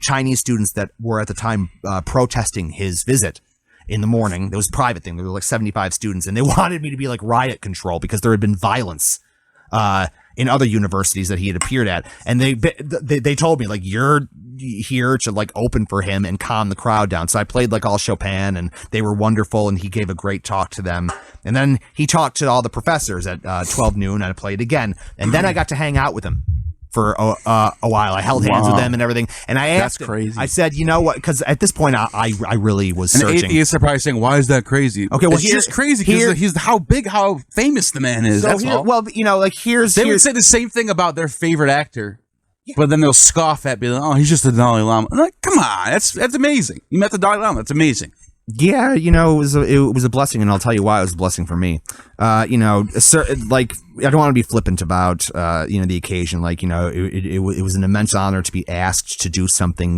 Chinese students that were at the time protesting his visit in the morning. It was a private thing. There were like 75 students, and they wanted me to be like riot control because there had been violence in other universities that he had appeared at, and they told me like, you're here to like open for him and calm the crowd down. So I played like all Chopin, and they were wonderful, and he gave a great talk to them. And then he talked to all the professors at 12 noon, and I played again. And then I got to hang out with him for a while. I held hands with them and everything. And I asked him, I said, you know what? Because at this point, I really was searching. Atheists are probably saying, why is that crazy? Okay, well, it's just crazy because he's how famous the man is. That's all. Well, like they would say the same thing about their favorite actor. Yeah. But then they'll scoff at, be like, "Oh, he's just the Dalai Lama." I'm like, come on, that's amazing. You met the Dalai Lama. That's amazing. Yeah, it was a blessing, and I'll tell you why it was a blessing for me. Like I don't want to be flippant about the occasion. Like it was an immense honor to be asked to do something.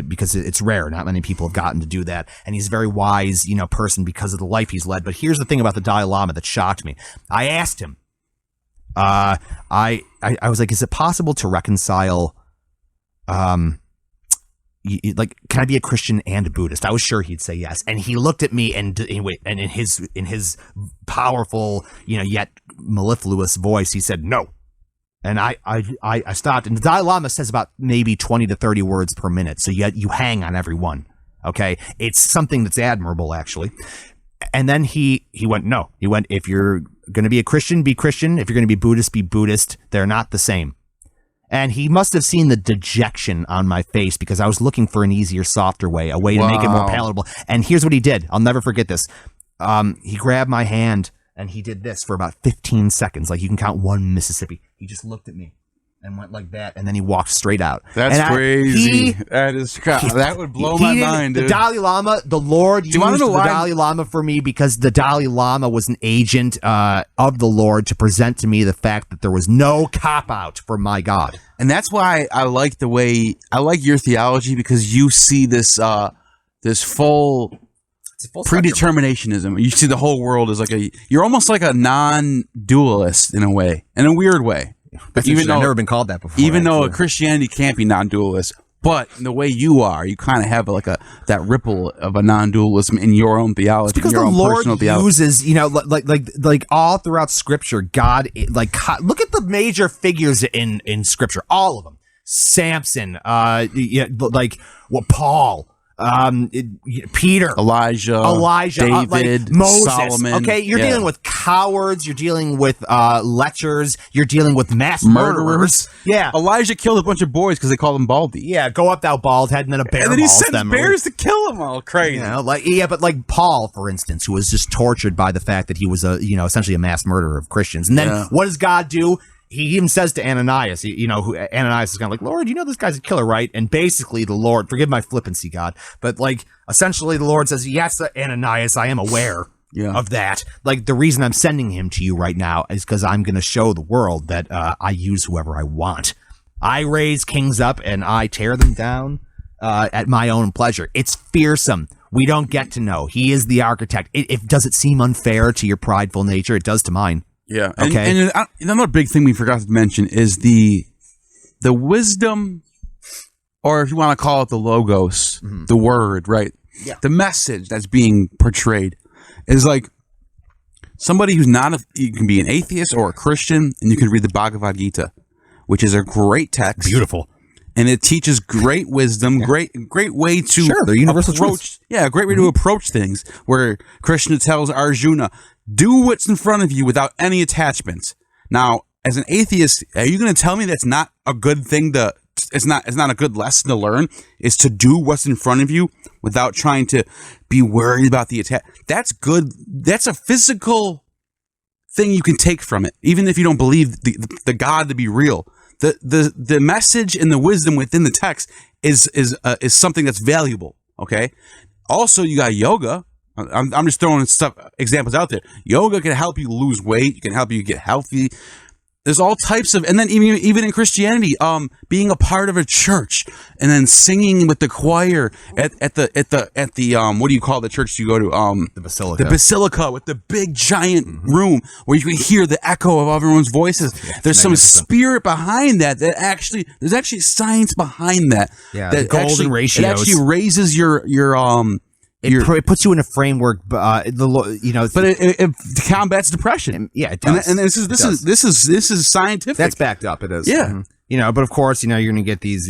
Because it's rare. Not many people have gotten to do that, and he's a very wise person because of the life he's led. But here's the thing about the Dalai Lama that shocked me. I asked him. I was like, is it possible to reconcile, can I be a Christian and a Buddhist? I was sure he'd say yes. And he looked at me and in his powerful, yet mellifluous voice, he said no. And I stopped. And the Dalai Lama says about maybe 20 to 30 words per minute. So you hang on every one. Okay. It's something that's admirable, actually. And then he went, no. He went, if you're going to be a Christian, be Christian. If you're going to be Buddhist, be Buddhist. They're not the same. And he must have seen the dejection on my face because I was looking for an easier, softer way, a way to make it more palatable. And here's what he did. I'll never forget this. He grabbed my hand and he did this for about 15 seconds. Like you can count 1 Mississippi. He just looked at me and went like that, and then he walked straight out. That's crazy. That would blow my mind, dude. The Dalai Lama, the Lord used the Dalai Lama for me because the Dalai Lama was an agent of the Lord to present to me the fact that there was no cop-out for my God. And that's why I like your theology, because you see this full predeterminationism. You see the whole world as you're almost like a non-dualist in a way, in a weird way. I've never been called that before. Even though Christianity can't be non-dualist, but in the way you are, you kind of have that ripple of a non-dualism in your own theology. It's because your the own Lord personal theology. uses, like all throughout Scripture, God, look at the major figures in Scripture, all of them. Samson, Paul. Peter, Elijah, David, Moses. Solomon. Okay, you're dealing with cowards. You're dealing with lechers. You're dealing with mass murderers. Yeah, Elijah killed a bunch of boys because they called him Baldy. Yeah, go up thou bald head, and then a bear. And then he mauls sends them. bears to kill him. All crazy. But like Paul, for instance, who was just tortured by the fact that he was essentially a mass murderer of Christians. And then what does God do? He even says to Ananias, Ananias is kind of like, Lord, this guy's a killer, right? And basically the Lord, forgive my flippancy, God, but like essentially the Lord says, yes, Ananias, I am aware of that. Like the reason I'm sending him to you right now is because I'm going to show the world that I use whoever I want. I raise kings up and I tear them down at my own pleasure. It's fearsome. We don't get to know. He is the architect. Does it seem unfair to your prideful nature? It does to mine. Yeah. Okay. And another big thing we forgot to mention is the wisdom, or if you want to call it the logos, the word, right? Yeah. The message that's being portrayed is like somebody who's not you can be an atheist or a Christian, and you can read the Bhagavad Gita, which is a great text. Beautiful. And it teaches great wisdom, great way to they're universal approach. Yeah, a great way to approach things. Where Krishna tells Arjuna, "Do what's in front of you without any attachments." Now, as an atheist, are you going to tell me that's not a good thing to? It's not a good lesson to learn. Is to do what's in front of you without trying to be worried about the attack. That's good. That's a physical thing you can take from it, even if you don't believe the God to be real. The message and the wisdom within the text is something that's valuable. Okay. Also, you got yoga. I'm just throwing examples out there. Yoga can help you lose weight. It can help you get healthy. There's all types of, and then even in Christianity, being a part of a church and then singing with the choir at the what do you call the church you go to? The basilica. The basilica with the big giant room where you can hear the echo of everyone's voices. Yeah, there's some spirit behind that. There's actually science behind that. Yeah, that the golden ratios. It actually raises your It puts you in a framework, but it combats depression. Yeah, it does. And this is scientific. That's backed up. It is. Yeah. But of course, you're going to get these,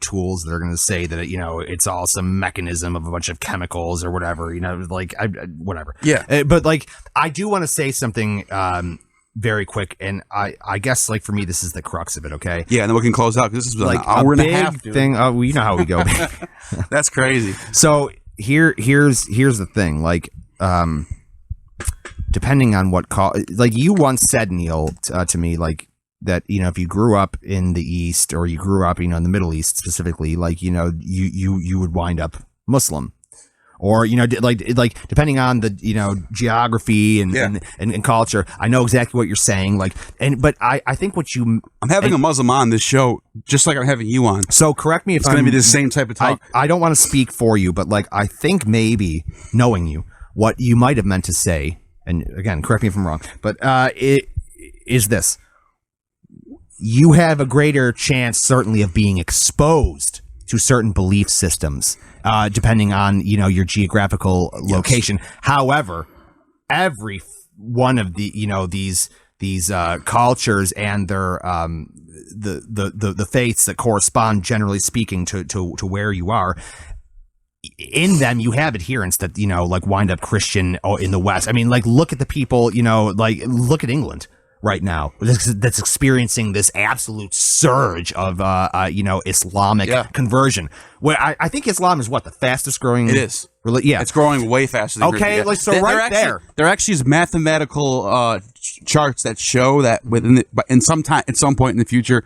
tools that are going to say that, it's all some mechanism of a bunch of chemicals or whatever, whatever. Yeah. But like, I do want to say something, very quick. And I guess like for me, this is the crux of it. Okay. Yeah. And then we can close out because this is like an hour and a half thing. Oh, well, you know how we go. That's crazy. So here's the thing. Like, depending on what like you once said, Neil, to me, like, that if you grew up in the East or you grew up in the Middle East specifically, like you would wind up Muslim, or like depending on the geography and culture. I know exactly what you're saying, like, but I think I'm having a Muslim on this show just like I'm having you on, so correct me if it's going to be the same type of talk. I don't want to speak for you, but like I think maybe knowing you, what you might have meant to say, and again correct me if I'm wrong, but it is this. You have a greater chance, certainly, of being exposed to certain belief systems, depending on your geographical location. Yes. However, every one of the these cultures and their the faiths that correspond, generally speaking, to where you are. In them, you have adherents that like wind up Christian in the West. I mean, like look at the people. Like look at England right now that's experiencing this absolute surge of Islamic conversion, where I think Islam is the fastest growing. It is it's growing way faster than okay, like so there actually is mathematical charts that show that at some point in the future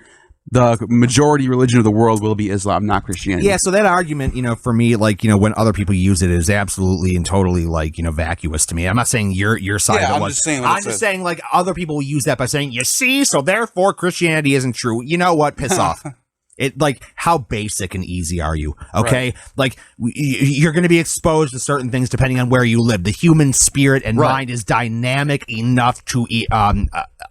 the majority religion of the world will be Islam, not Christianity. Yeah, so that argument, for me, like, when other people use it, is absolutely and totally, like, vacuous to me. I'm not saying your side of it was. I'm just saying, like, other people will use that by saying, you see, so therefore Christianity isn't true. You know what? Piss off. It like, how basic and easy are you? Okay, right. Like you're going to be exposed to certain things depending on where you live. The human spirit and mind is dynamic enough to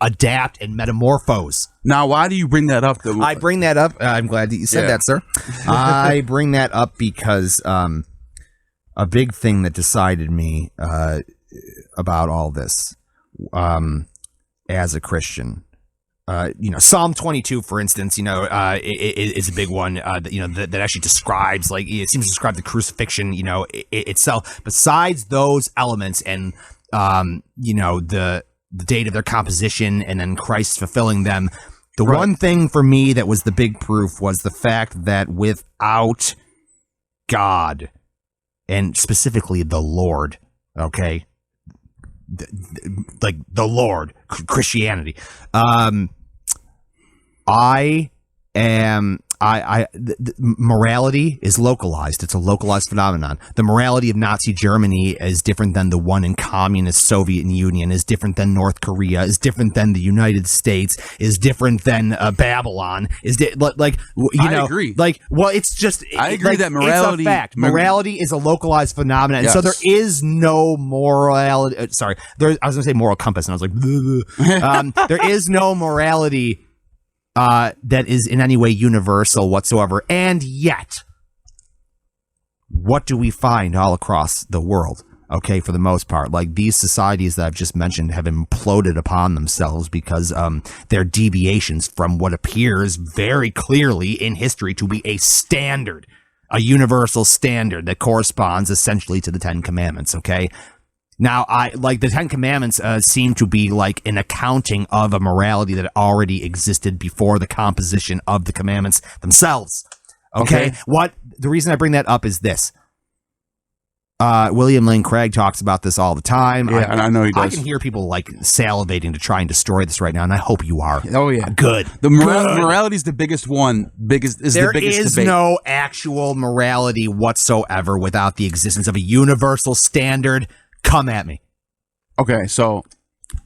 adapt and metamorphose. Now, why do you bring that up? I bring that up. I'm glad that you said that, sir. I bring that up because a big thing that decided me about all this as a Christian. Psalm 22, for instance, is a big one that actually describes, like, it seems to describe the crucifixion, itself. Besides those elements and, the date of their composition and then Christ fulfilling them, the one thing for me that was the big proof was the fact that without God, and specifically the Lord, okay, like the Lord, Christianity, morality is localized. It's a localized phenomenon. The morality of Nazi Germany is different than the one in communist Soviet Union, is different than North Korea, is different than the United States, is different than Babylon. I agree. It's just... I agree that morality... It's a fact. Morality is a localized phenomenon. Yes. And so there is no morality... I was going to say moral compass, and I was like... there is no morality... that is in any way universal whatsoever. And yet, what do we find all across the world? Okay, for the most part, like these societies that I've just mentioned have imploded upon themselves because they're deviations from what appears very clearly in history to be a standard, a universal standard that corresponds essentially to the Ten Commandments, okay? Now, the Ten Commandments seem to be like an accounting of a morality that already existed before the composition of the commandments themselves. Okay? The reason I bring that up is this. William Lane Craig talks about this all the time. Yeah, I know he does. I can hear people like salivating to try and destroy this right now, and I hope you are. Oh yeah, good. The morality is the biggest one. The biggest There is debate. No actual morality whatsoever without the existence of a universal standard. Come at me. Okay, so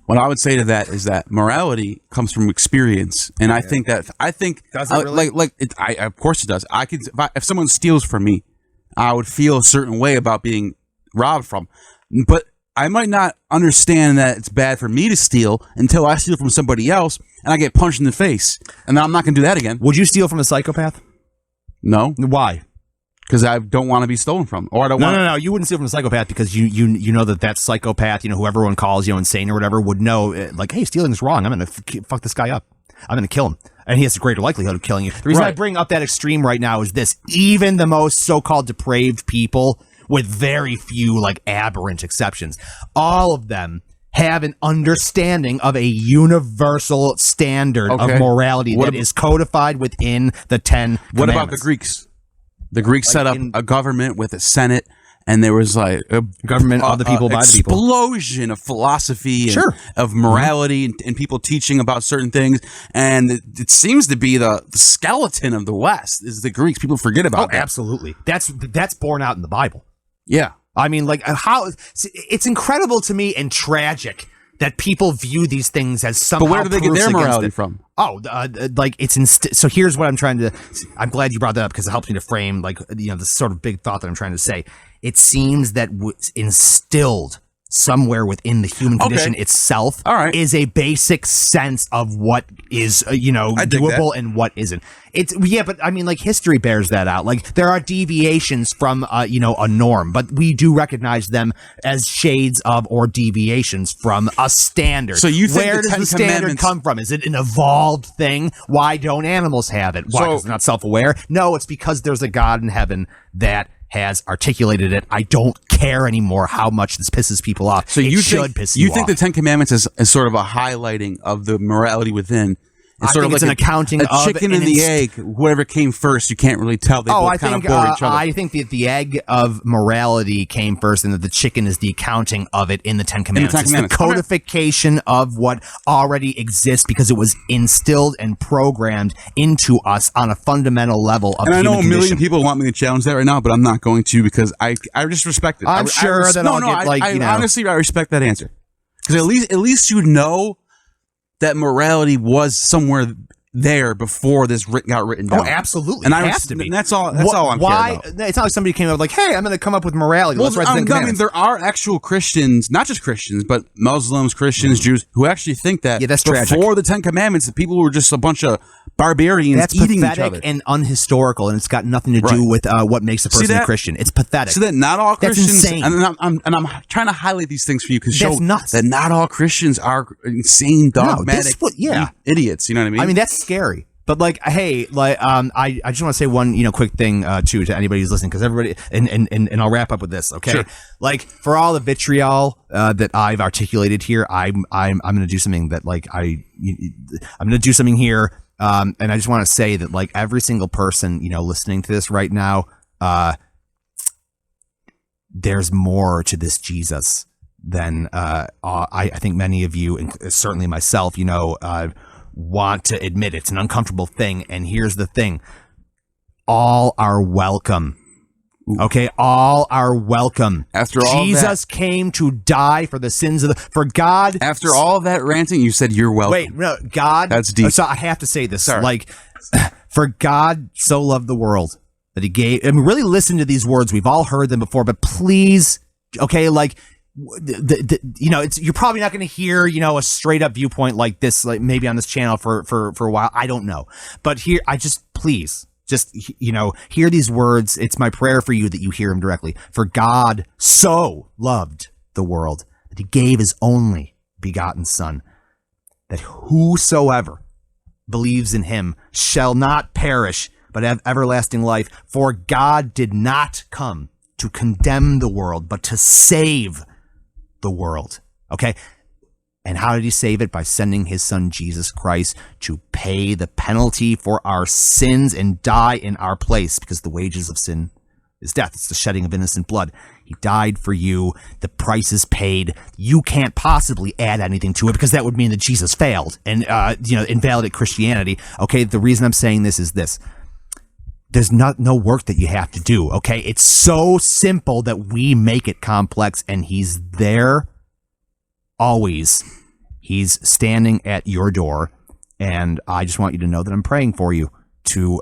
what I would say to that is that morality comes from experience, and I think does it really? Of course it does. If someone steals from me, I would feel a certain way about being robbed from, but I might not understand that it's bad for me to steal until I steal from somebody else and I get punched in the face, and then I'm not going to do that again. Would you steal from a psychopath? No. Why? Because I don't want to be stolen from, or I don't want. No. You wouldn't steal from a psychopath because you know that psychopath, who everyone calls insane or whatever, would know like, hey, stealing is wrong. I'm gonna fuck this guy up. I'm gonna kill him, and he has a greater likelihood of killing you. The reason I bring up that extreme right now is this: even the most so-called depraved people, with very few like aberrant exceptions, all of them have an understanding of a universal standard of morality that is codified within the Ten Commandments. What about the Greeks? The Greeks set up a government with a senate, and there was like a government of the people by the people. Explosion of philosophy and of morality and people teaching about certain things. And it seems to be the skeleton of the West is the Greeks. People forget about that. Absolutely. That's borne out in the Bible. Yeah. I mean, like it's incredible to me and tragic that people view these things as somehow. But where do they get their morality from? Oh, so here's what I'm trying to. I'm glad you brought that up because it helps me to frame this sort of big thought that I'm trying to say. It seems that instilled somewhere within the human condition itself is a basic sense of what is doable and what isn't. But I mean, like, history bears that out. Like, there are deviations from a norm, but we do recognize them as shades of or deviations from a standard. So you think where does the standard come from? Is it an evolved thing? Why don't animals have it? Why? Because they're not self-aware? No, it's because there's a God in heaven that has articulated it. I don't care anymore how much this pisses people off. So you think the Ten Commandments is sort of a highlighting of the morality within? It's sort of like an accounting of chicken and the egg. Whoever came first, you can't really tell. They both kind of bore each other. I think that the egg of morality came first, and that the chicken is the accounting of it in the Ten Commandments. It's the codification of what already exists because it was instilled and programmed into us on a fundamental level of the human condition. And I know a million people want me to challenge that right now, but I'm not going to because I just respect it. I'm sure that I'll get like, honestly, I respect that answer because at least you know that morality was somewhere there before this got written down. Oh, absolutely. And it has to be. And that's all I'm why? caring about. It's not like somebody came up like, hey, I'm going to come up with morality. Let's write the Ten Commandments. there are actual Christians, not just Christians, but Muslims, Christians, Jews, who actually think that that's before tragic. the Ten Commandments, the people were just a bunch of barbarians That's eating each pathetic other. and unhistorical, and it's got nothing to do with what makes a person a Christian. It's pathetic. So that not all Christians, That's insane. and I'm trying to highlight these things for you because show nuts. that not all Christians are insane, dogmatic idiots. You know what I mean? I mean, that's scary. But like, hey, like, I just want to say one, quick thing, to anybody who's listening, because everybody, and I'll wrap up with this, okay? Sure. Like, for all the vitriol that I've articulated here, I'm going to do something that, like, I'm going to do something here, and I just want to say that, like, every single person, listening to this right now, there's more to this Jesus than I think many of you, and certainly myself, want to admit. It's an uncomfortable thing. And here's the thing. All are welcome. Okay, all are welcome. After all Jesus came to die for the sins of for God. After all of that ranting, you said you're welcome. Wait, no, God. That's deep. So I have to say this. Sorry. Like, for God so loved the world that he gave. I mean, really listen to these words. We've all heard them before, but please, okay, like, you're probably not going to hear, a straight up viewpoint like this, like maybe on this channel for a while. I don't know. But here, please, hear these words. It's my prayer for you that you hear them directly. For God so loved the world that he gave his only begotten son, that whosoever believes in him shall not perish, but have everlasting life. For God did not come to condemn the world, but to save the world. Okay. And how did he save it? By sending his son Jesus Christ to pay the penalty for our sins and die in our place, because the wages of sin is death. It's the shedding of innocent blood. He died for you. The price is paid. You can't possibly add anything to it, because that would mean that Jesus failed and invalidate Christianity. Okay. The reason I'm saying this is this. There's no work that you have to do, okay? It's so simple that we make it complex, and he's there always. He's standing at your door, and I just want you to know that I'm praying for you to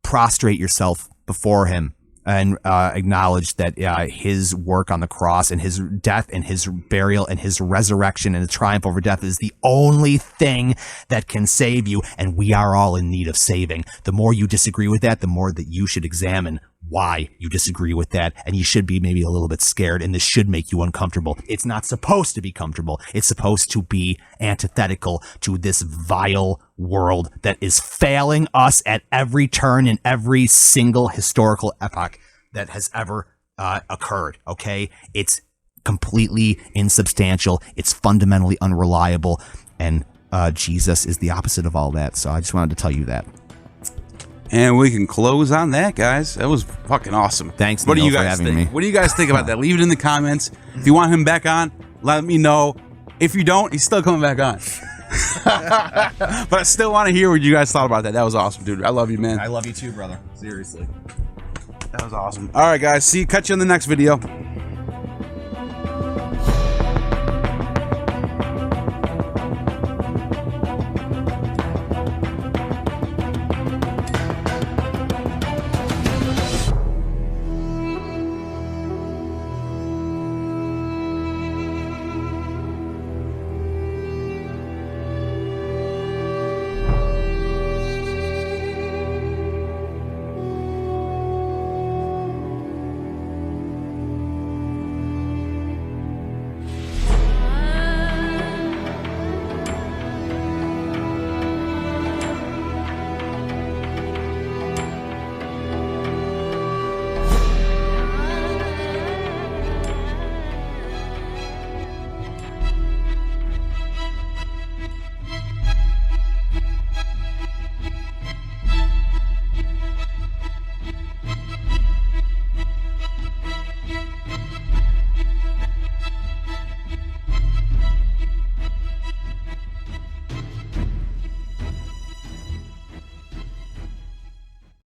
prostrate yourself before him and acknowledge that his work on the cross and his death and his burial and his resurrection and the triumph over death is the only thing that can save you. And we are all in need of saving. The more you disagree with that, the more that you should examine why you disagree with that. And you should be maybe a little bit scared, and this should make you uncomfortable. It's not supposed to be comfortable. It's supposed to be antithetical to this vile world that is failing us at every turn in every single historical epoch that has ever occurred. Okay. It's completely insubstantial. It's fundamentally unreliable. And Jesus is the opposite of all that. So I just wanted to tell you that. And we can close on that, guys. That was fucking awesome. Thanks, What do Neil, you for guys having think? me. What do you guys think about that? Leave it in the comments. If you want him back on, let me know. If you don't, he's still coming back on. But I still want to hear what you guys thought about that. That was awesome, dude. I love you, man. I love you too, brother. Seriously. That was awesome. All right, guys. Catch you in the next video.